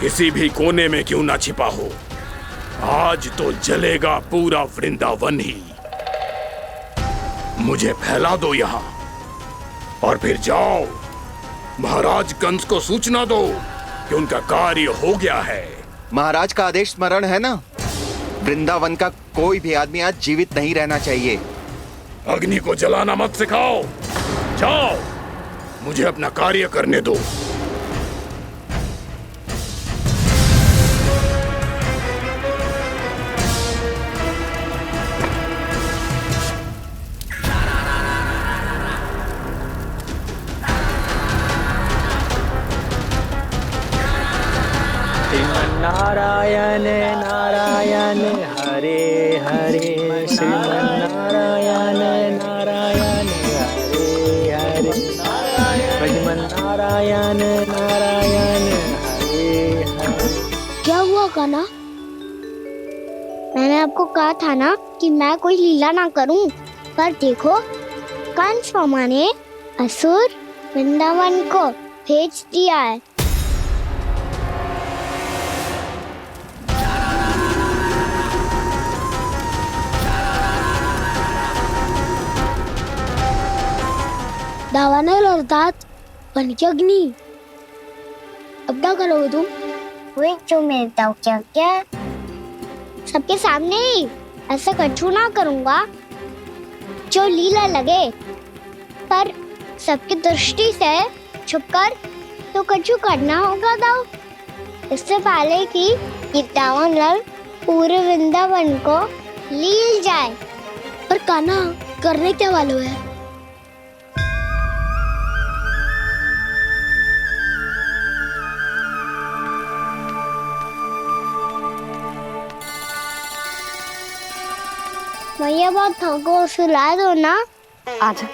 किसी भी कोने में क्यों ना छिपा हो, आज तो जलेगा पूरा वृंदावन ही। मुझे फैला दो यहाँ और फिर जाओ महाराज कंस को सूचना दो कि उनका कार्य हो गया है। महाराज का आदेश स्मरण है ना, वृंदावन का कोई भी आदमी आज जीवित नहीं रहना चाहिए। अग्नि को जलाना मत सिखाओ, जाओ मुझे अपना कार्य करने दो। नारायण नारायण हरे हरे, श्रीमन्नारायण नारायण हरे हरे, भजमन नारायण नारायण हरे हरे। क्या हुआ कान्हा? मैंने आपको कहा था ना कि मैं कोई लीला ना करूं, पर देखो कंस मामा ने असुर वृंदावन को भेज दिया है। दावानल अर्थात बन की अग्नि। अब क्या करोगे तुम? वही जो मेरे ताऊ क्या सबके सामने ही ऐसा कछु ना करूंगा जो लीला लगे, पर सबकी दृष्टि से छुपकर तो कछु करना होगा दाऊ। इससे पहले कि ये दावानल पूरे वृंदावन को लील जाए। पर कान्हा करने क्या वालों है? मैया बहुत थको, सुला दो ना। आजा।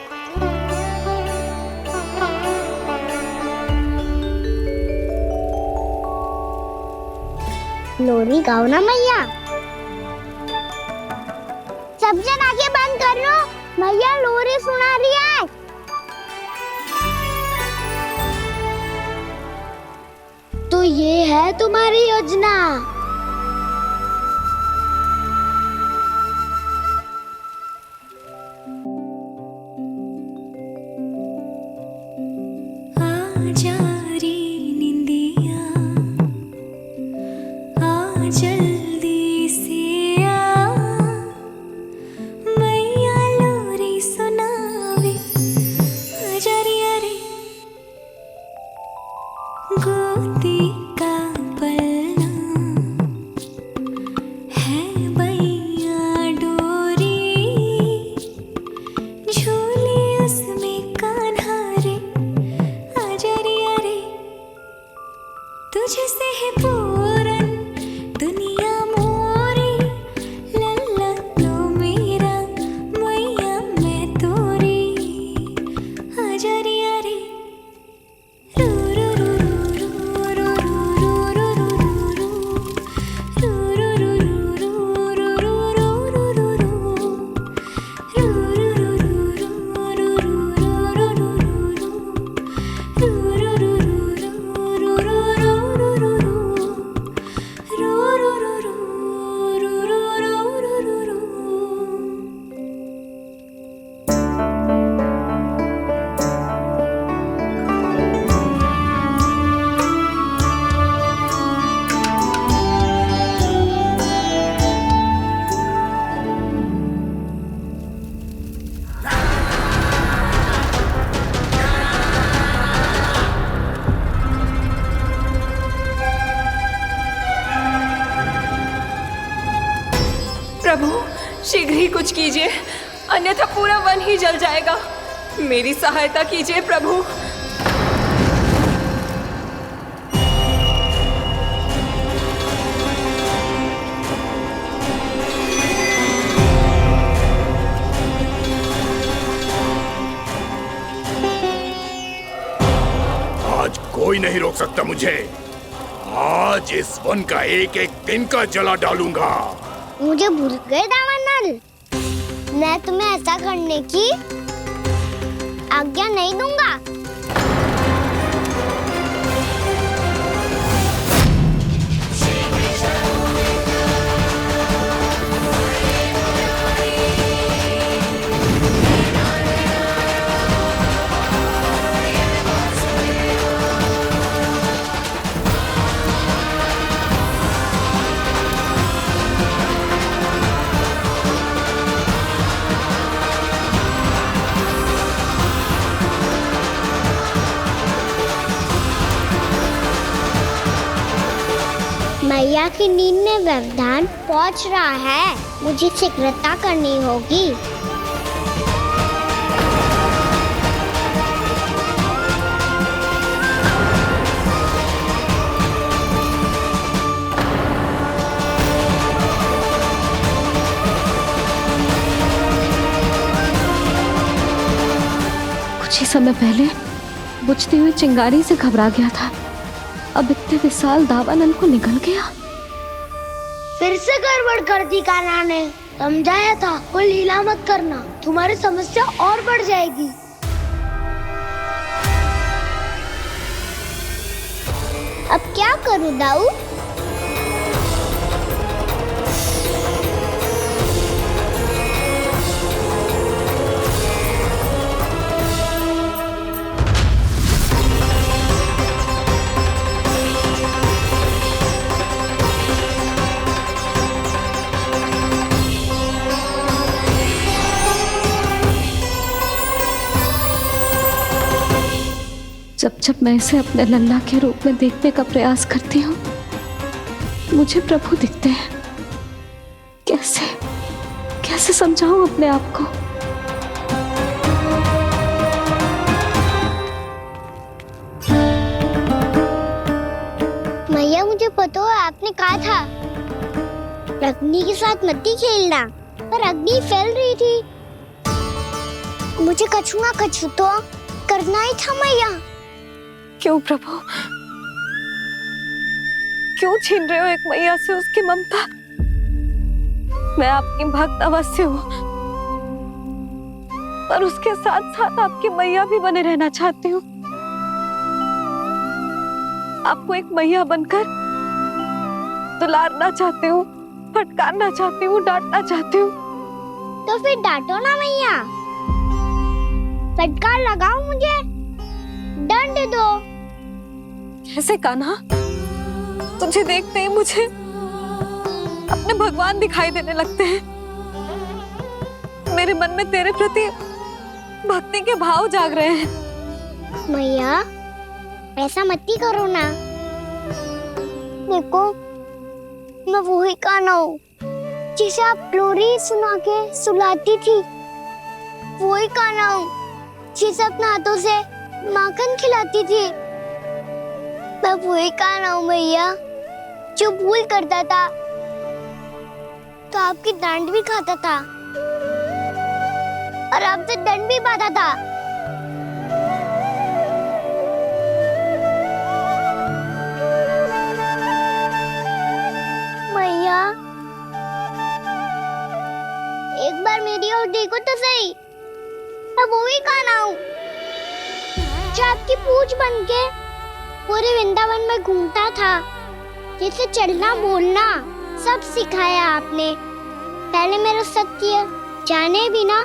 लोरी गाओ ना मैया। सब जन आंखें बंद कर लो, मैया लोरी सुना रही है। तो ये है तुम्हारी योजना? प्रभु शीघ्र ही कुछ कीजिए, अन्यथा पूरा वन ही जल जाएगा। मेरी सहायता कीजिए प्रभु। आज कोई नहीं रोक सकता मुझे। आज इस वन का एक एक दिन का जला डालूंगा। मुझे भूल गए दावानल। मैं तुम्हें ऐसा करने की आज्ञा नहीं दूंगा। मैया की नींद में व्यवधान पहुंच रहा है। मुझे शीघ्रता करनी होगी। कुछ ही समय पहले बुझती हुई चिंगारी से घबरा गया था, अब इतने विशाल दावानल को निगल गया। फिर से गड़बड़ कर दी कान्हा ने। समझाया था कोई लीला मत करना, तुम्हारी समस्या और बढ़ जाएगी। अब क्या करूं दाऊ? जब जब मैं इसे अपने लल्ला के रूप में देखने का प्रयास करती हूँ, मुझे प्रभु दिखते हैं। कैसे कैसे समझाऊं अपने आप को? मैया मुझे पता है आपने कहा था अग्नि के साथ मत ही खेलना, पर अग्नि फैल रही थी। मुझे कछुआ कछु तो करना ही था मैया। क्यों प्रभु, क्यों छीन रहे हो एक मैया से उसकी ममता? मैं आपकी भक्त अवश्य हूँ, पर उसके साथ साथ आपकी मैया भी बने रहना चाहती हूँ। आपको एक मैया बनकर दुलारना चाहती हूँ, फटकारना चाहती हूँ, डांटना चाहती हूँ। तो फिर डांटो ना मैया, फटकार लगाओ, मुझे दंड दो। कैसे कान्हा? तुझे देखते ही मुझे अपने भगवान दिखाई देने लगते हैं। मेरे मन में तेरे प्रति भक्ति के भाव जाग रहे हैं। मैया ऐसा मत ही करो ना। देखो मैं वही कान्हा हूँ जिसे आप लोरी सुना के सुलाती थी। वही कान्हा हूँ जिसे अपने हाथों से माखन खिलाती थी। मैं वही कान्हा हूँ मैया जो भूल करता था तो आपकी डांट भी खाता था और आपसे दंड भी पाता था। मैया एक बार मेरी ओर देखो तो सही। मैं वही कान्हा हूँ जो आपकी पूछ बन के पूरे वृंदावन में घूमता था, जिसे चलना बोलना सब सिखाया आपने। पहले मेरा सत्य जाने बिना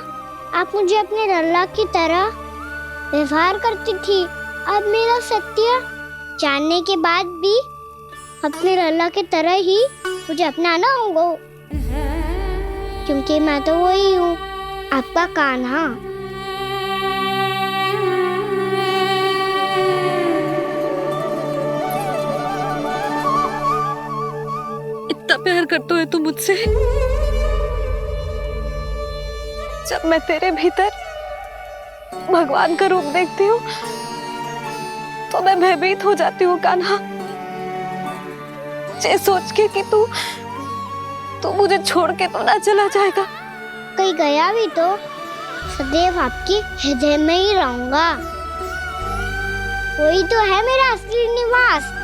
आप मुझे अपने लल्ला की तरह व्यवहार करती थी। अब मेरा सत्य जानने के बाद भी अपने लल्ला की तरह ही मुझे अपनाना होगा, क्योंकि मैं तो वही हूँ, आपका कान्हा। इतना प्यार करते हो तुम मुझसे? जब मैं तेरे भीतर भगवान का रूप देखती हूँ तो मैं भयभीत हो जाती हूँ कान्हा, ये सोच के कि तू मुझे छोड़ के तो ना चला जाएगा। कहीं गया भी तो सदैव आपके हृदय में ही रहूंगा। वही तो है मेरा असली निवास।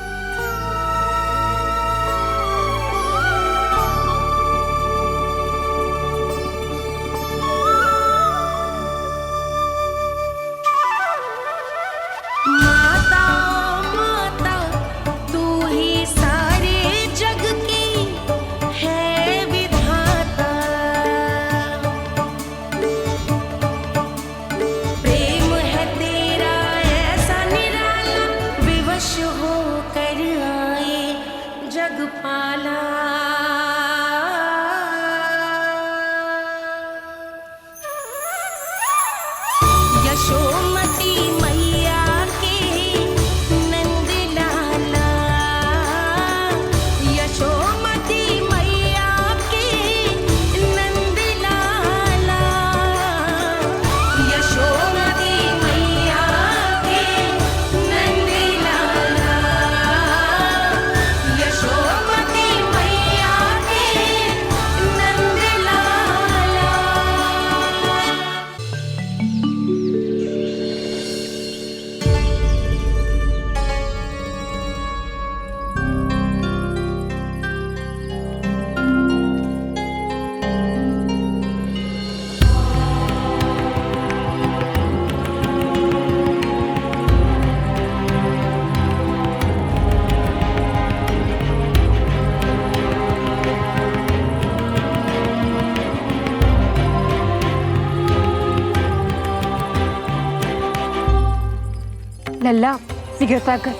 लल्ला शीघ्रता कर,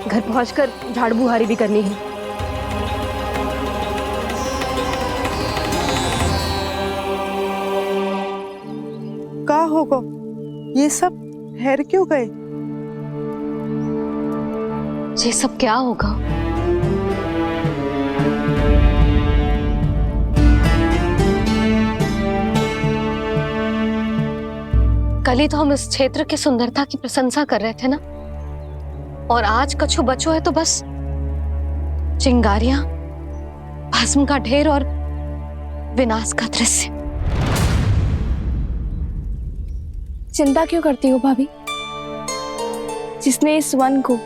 घर पहुंचकर झाड़ू बुहारी भी करनी है। का होगा? ये सब ठहर क्यों गए? ये सब क्या होगा? कल ही तो हम इस क्षेत्र की सुंदरता की प्रशंसा कर रहे थे ना, और आज कछु बचो है तो बस चिंगारियां, भस्म का ढेर और विनाश का दृश्य। चिंता क्यों करती हो भाभी? जिसने इस वन को,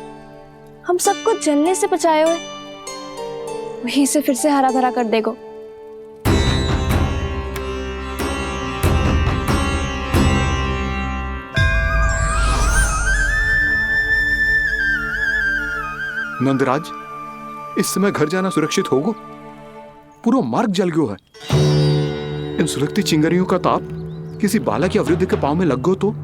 हम सबको जलने से बचाए हुए, वही से फिर से हरा भरा कर देगा। नंदराज, इस समय घर जाना सुरक्षित होगा? पूरा मार्ग जल गयो है। इन सुलगती चिंगारियों का ताप किसी बालक या वृद्ध के पांव में लग गो तो?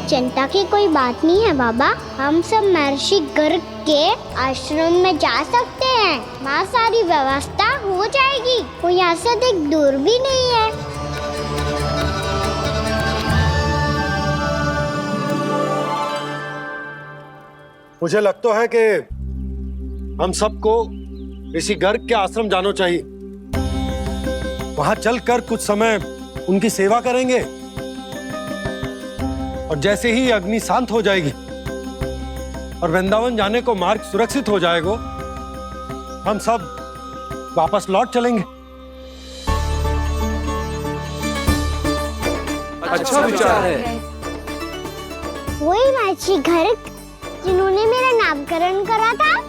चिंता की कोई बात नहीं है बाबा, हम सब महर्षि गर्ग के आश्रम में जा सकते हैं। वहाँ सारी व्यवस्था हो जाएगी, कोई यहाँ से देख दूर भी नहीं है। मुझे लगता है कि हम सबको ऋषि गर्ग के आश्रम जाना चाहिए। वहां चलकर कुछ समय उनकी सेवा करेंगे, और जैसे ही अग्नि शांत हो जाएगी और वृंदावन जाने को मार्ग सुरक्षित हो जाएगा, हम सब वापस लौट चलेंगे। अच्छा विचार है। वही महर्षि गर्ग जिन्होंने मेरा नामकरण करा था।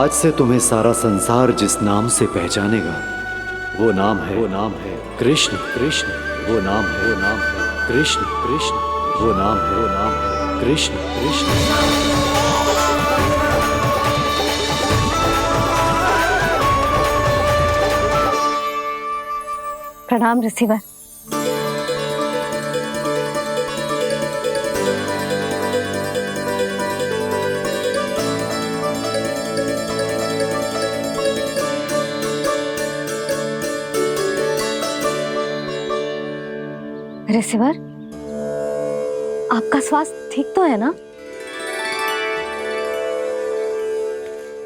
आज से तुम्हें सारा संसार जिस नाम से पहचानेगा वो नाम है कृष्ण। कृष्ण वो नाम है कृष्ण। कृष्ण वो नाम है कृष्ण। कृष्ण। प्रणाम रिसीवर। रिसीवर, आपका स्वास्थ्य ठीक तो है ना?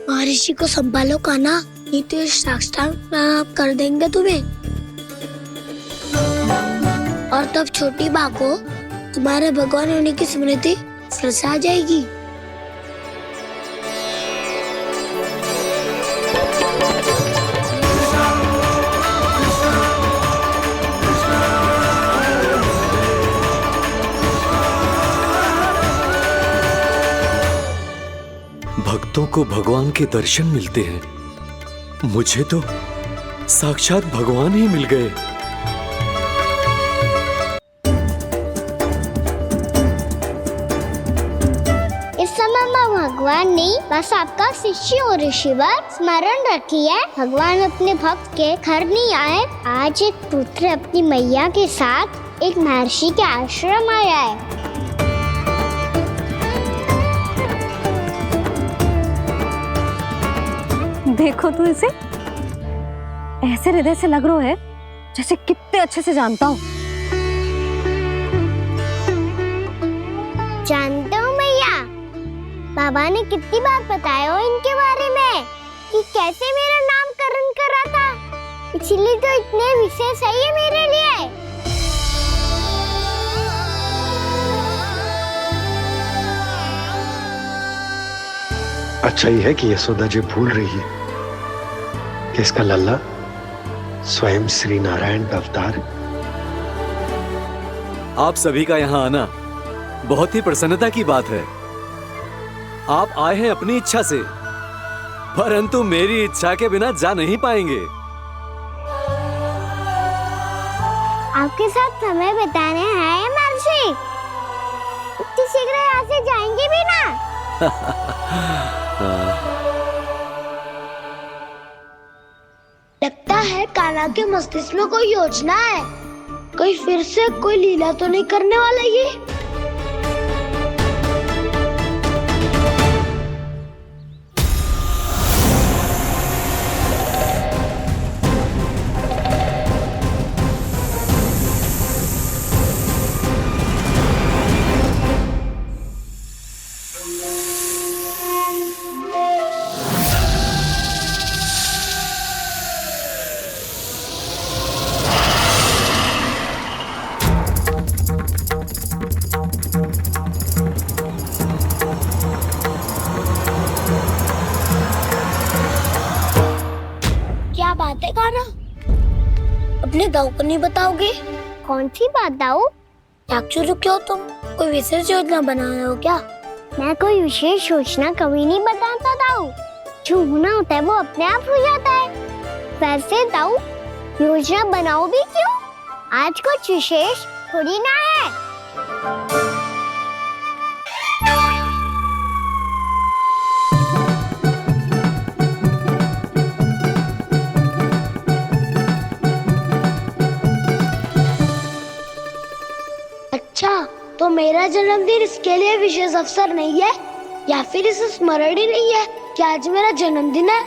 महर्षि को संभालो कान्हा, नहीं तो ये साष्टांग प्रणाम कर देंगे तुम्हें। और तब छोटी माँ को तुम्हारे भगवान होने की स्मृति फिर से आ जाएगी। भक्तों को भगवान के दर्शन मिलते हैं, मुझे तो साक्षात भगवान ही मिल गए। इस समय मैं भगवान नहीं, बस आपका शिष्य हूँ ऋषिवर। स्मरण रखिए, भगवान अपने भक्त के घर नहीं आए। आज एक पुत्र अपनी मैया के साथ एक महर्षि के आश्रम आया है। देखो तू इसे, ऐसे हृदय से लग रहा है जैसे कितने अच्छे से जानता हूँ। जानते हो मैया, बाबा ने कितनी बार बताया हो इनके बारे में कि कैसे मेरा नामकरण करा था, इसीलिए तो इतने विशेष है ये मेरे लिए। अच्छा ही है कि यशोदा जी भूल रही है कि इसका लल्ला स्वयं श्री नारायण का अवतार। आप सभी का यहाँ आना बहुत ही प्रसन्नता की बात है। आप आए हैं अपनी इच्छा से, परंतु मेरी इच्छा के बिना जा नहीं पाएंगे। आपके साथ समय बिताने हैं महर्षि, इतनी शीघ्र यहाँ से जाएंगे भी ना? लगता है कान्हा के मस्तिष्क में कोई योजना है, कोई फिर से कोई लीला तो नहीं करने वाला ये। बात है कान्हा, अपने दाऊ को नहीं बताओगे? कौन सी बात दाऊ? याक्षुरु क्यों, तुम कोई विशेष योजना बना रहे हो क्या? मैं कोई विशेष योजना कभी नहीं बताता दाऊ, जो होना होता है वो अपने आप हो जाता है। वैसे दाऊ योजना बनाओ भी क्यों? आज कुछ विशेष थोड़ी ना है। अच्छा, तो मेरा जन्मदिन इसके लिए विशेष अवसर नहीं है, या फिर इसे स्मरण ही नहीं है कि आज मेरा जन्मदिन है?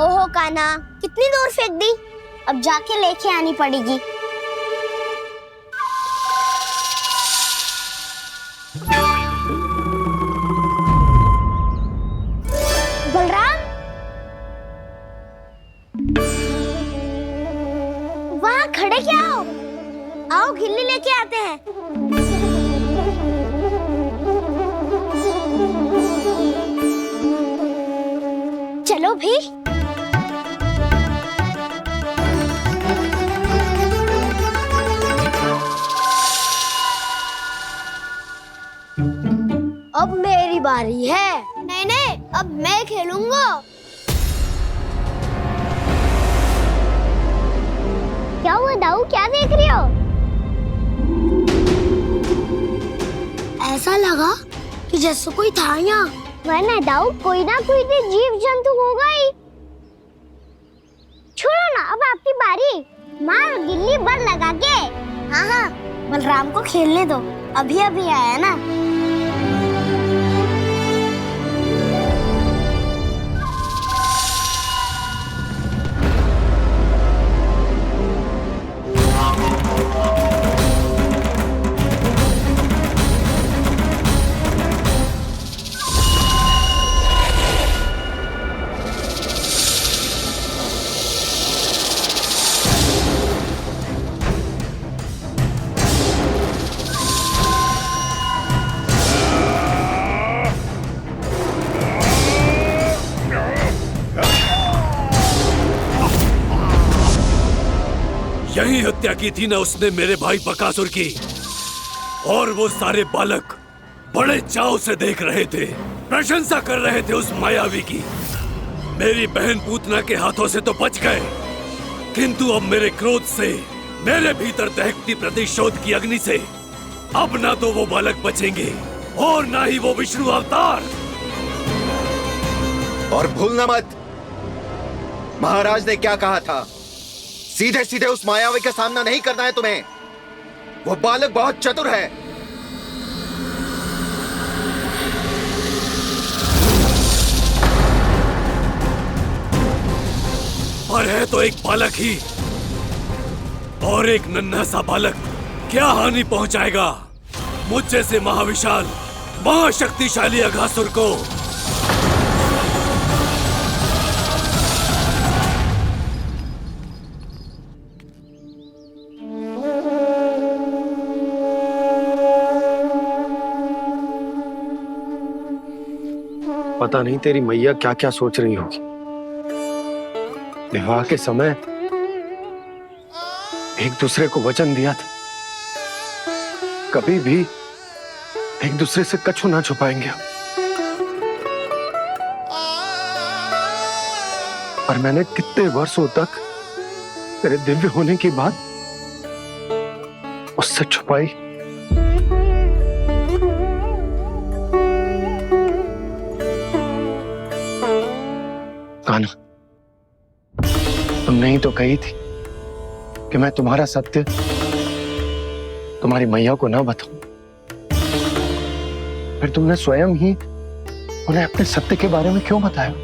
ओहो कान्हा, कितनी दूर फेंक दी, अब जाके लेके आनी पड़ेगी। बलराम, वहाँ खड़े क्या हो? आओ जाओ गिल्ली लेके आते हैं। चलो भी। अब मेरी बारी है। नहीं नहीं, अब मैं खेलूंगा। क्या हुआ दाऊ, क्या देख रही हो? ऐसा लगा कि जैसे कोई था यहाँ। वरना दाऊ कोई ना कोई तो जीव जंतु होगा ही। छोड़ो ना, अब आपकी बारी। मार गिल्ली बल लगा के। हाँ हाँ, बलराम को खेलने दो, अभी अभी आया ना। यही हत्या की थी ना उसने मेरे भाई बकासुर की। और वो सारे बालक बड़े चाव से देख रहे थे, प्रशंसा कर रहे थे उस मायावी की। मेरी बहन पूतना के हाथों से तो बच गए, किंतु अब मेरे क्रोध से, मेरे भीतर दहकती प्रतिशोध की अग्नि से अब ना तो वो बालक बचेंगे और ना ही वो विष्णु अवतार। और भूलना मत, महाराज ने क्या कहा था। सीधे सीधे उस मायावी का सामना नहीं करना है तुम्हें। वो बालक बहुत चतुर है। पर है तो एक बालक ही, और एक नन्हा सा बालक क्या हानि पहुंचाएगा मुझ जैसे महाविशाल महाशक्तिशाली अघासुर को। पता नहीं तेरी मैया क्या क्या सोच रही होगी। विवाह के समय एक दूसरे को वचन दिया था, कभी भी एक दूसरे से कछु ना छुपाएंगे। पर मैंने कितने वर्षों तक तेरे दिव्य होने की बात उससे छुपाई। कान्हा, तुमने ही तो कही थी कि मैं तुम्हारा सत्य तुम्हारी मैया को ना बताऊं। फिर तुमने स्वयं ही उन्हें अपने सत्य के बारे में क्यों बताया?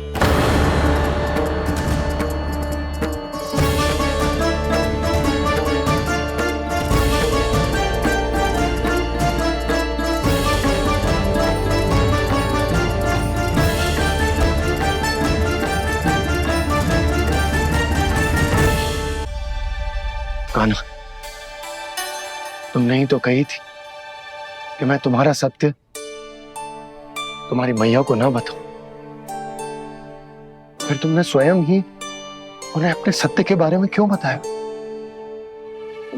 कान्हा, तुमने ही तो कही थी कि मैं तुम्हारा सत्य तुम्हारी मैया को ना बताऊं। फिर तुमने स्वयं ही उन्हें अपने सत्य के बारे में क्यों बताया?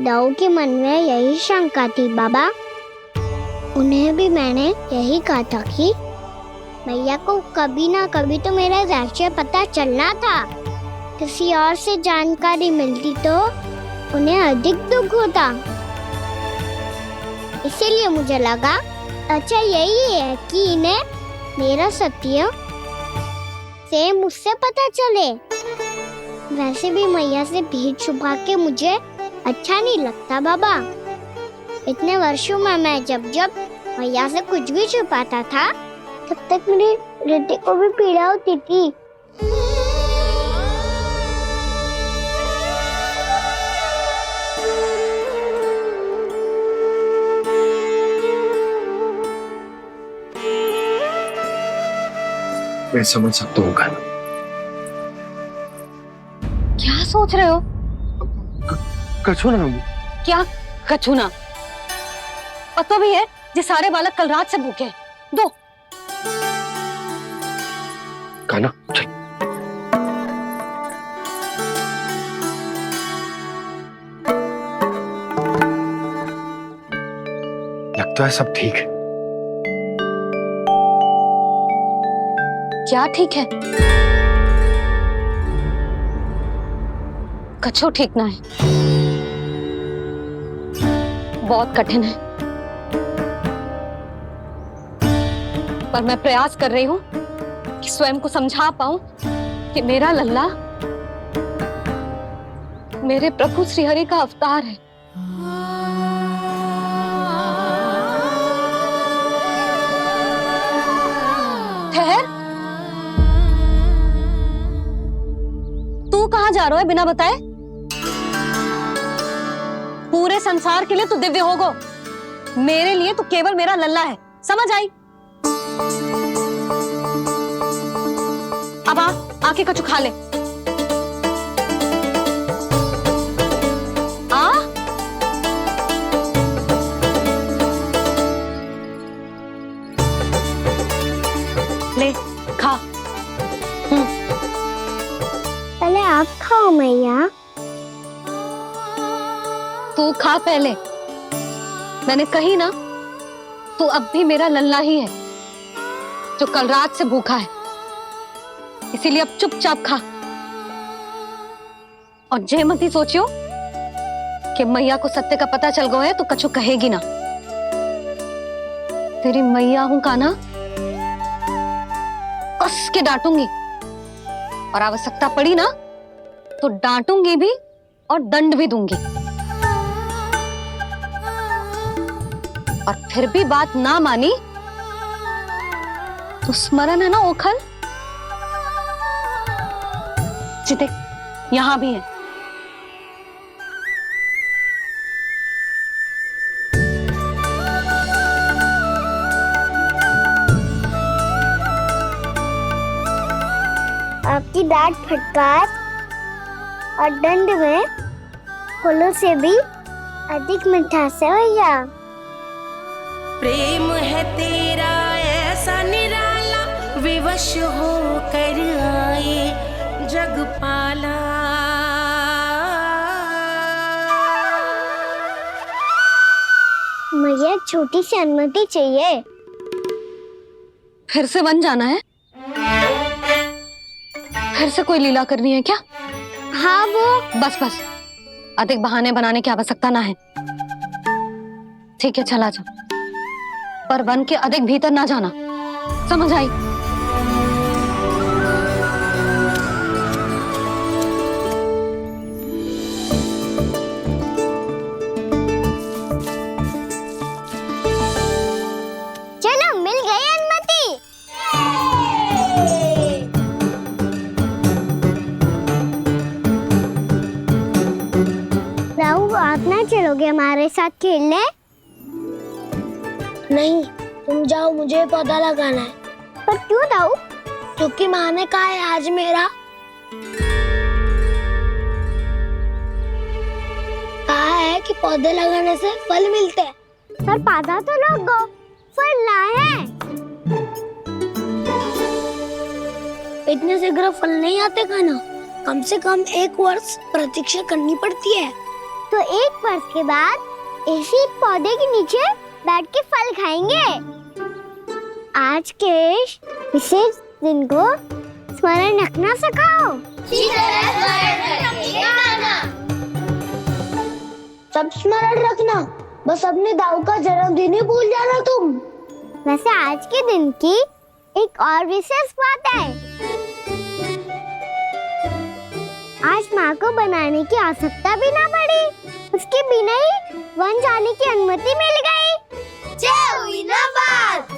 दाऊ के मन में यही शंका थी बाबा। उन्हें भी मैंने यही कहा था कि मैया को कभी ना कभी तो मेरा रहस्य पता चलना था। किसी और से जानकारी मिलती तो उन्हें अधिक दुख होता। इसीलिए मुझे लगा अच्छा यही है कि इन्हें मेरा सत्य से मुझसे पता चले। वैसे भी मैया से भेद छुपा के मुझे अच्छा नहीं लगता बाबा। इतने वर्षों में मैं जब जब मैया से कुछ भी छुपाता था तब तक मेरी हृदय को भी पीड़ा होती थी। मैं समझ सकता हूँ कान्हा। क्या सोच रहे हो? कछु ना। क्या कछु ना, पता भी है ये सारे बालक कल रात से भूखे हैं। दो खाना चल। लगता है सब ठीक है। क्या ठीक है? कछु ठीक ना है, बहुत कठिन है, पर मैं प्रयास कर रही हूं कि स्वयं को समझा पाऊं कि मेरा लल्ला मेरे प्रभु श्रीहरि का अवतार है। ठहर, तू कहां जा रहा है बिना बताए? पूरे संसार के लिए तू दिव्य होगो, मेरे लिए तू केवल मेरा लल्ला है, समझ आई? अब आके कछु खा ले। ले खा। पहले आप खाओ मैया। तू खा पहले, मैंने कही ना, तू अब भी मेरा लल्ला ही है जो कल रात से भूखा है, इसीलिए अब चुपचाप खा। और जे मत ही सोचियो कि मैया को सत्य का पता चल गया है तो कछु कहेगी ना। तेरी मैया हूं कान्हा, कस के डांटूंगी, और आवश्यकता पड़ी ना तो डांटूंगी भी और दंड भी दूंगी। और फिर भी बात ना मानी तो स्मरण है ना ओखल, देख यहां भी है। आपकी डांट फटकार और दंड में फूलों से भी अधिक मिठास है भैया। प्रेम है तेरा ऐसा निराला, विवश हो कर आए जगपाला। मैया छोटी सी अनुमति चाहिए। फिर से वन जाना है? फिर से कोई लीला करनी है क्या? हाँ वो बस बस, अधिक बहाने बनाने की आवश्यकता ना है। ठीक है चला जा, पर वन के अधिक भीतर ना जाना, समझ आई? चलो मिल गई अनुमति। राहु आप ना चलोगे हमारे साथ खेलने? नहीं, तुम जाओ, मुझे पौधा लगाना है। पर क्यों राहु? क्योंकि माँ ने कहा है आज मेरा कहा है कि पौधे लगाने से फल मिलते हैं। पर पौधा तो लगो, फल ना है। इतने शीघ्र फल नहीं आते खाना, कम से कम 1 वर्ष प्रतीक्षा करनी पड़ती है। तो 1 वर्ष के बाद इसी पौधे के नीचे बैठ के फल खाएंगे। आज के विशेष दिन को स्मरण रखना सिखाओ। सब स्मरण रखना, बस अपने दाऊ का जन्मदिन ही भूल जाना तुम। वैसे आज के दिन की एक और विशेष बात है। आज माँ को बनाने की आवश्यकता भी ना पड़ी, उसके बिना ही वन जाने की अनुमति मिल गई। जय हुई ना बात।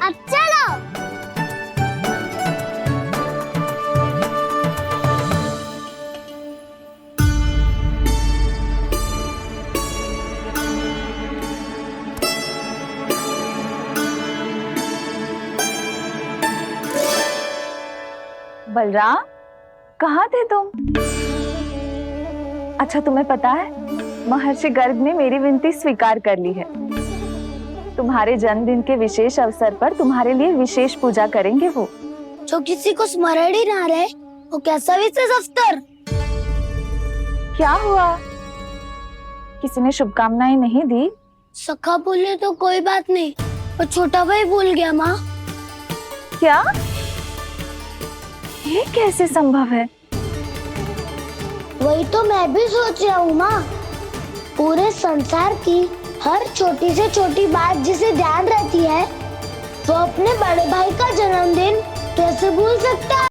अब चलो। बलराम, कहाँ थे तुम? अच्छा तुम्हें पता है महर्षि गर्ग ने मेरी विनती स्वीकार कर ली है। तुम्हारे जन्मदिन के विशेष अवसर पर तुम्हारे लिए विशेष पूजा करेंगे वो। जो किसी को स्मरण ही ना रहे वो कैसा विशेष अवसर? क्या हुआ, किसी ने शुभकामनाएं नहीं दी? सखा बोले तो कोई बात नहीं, पर छोटा भाई भूल गया माँ। क्या? ये कैसे संभव है? वही तो मैं भी सोच रहा हूँ माँ। पूरे संसार की हर छोटी से छोटी बात जिसे ध्यान रहती है, वो अपने बड़े भाई का जन्मदिन कैसे भूल सकता है?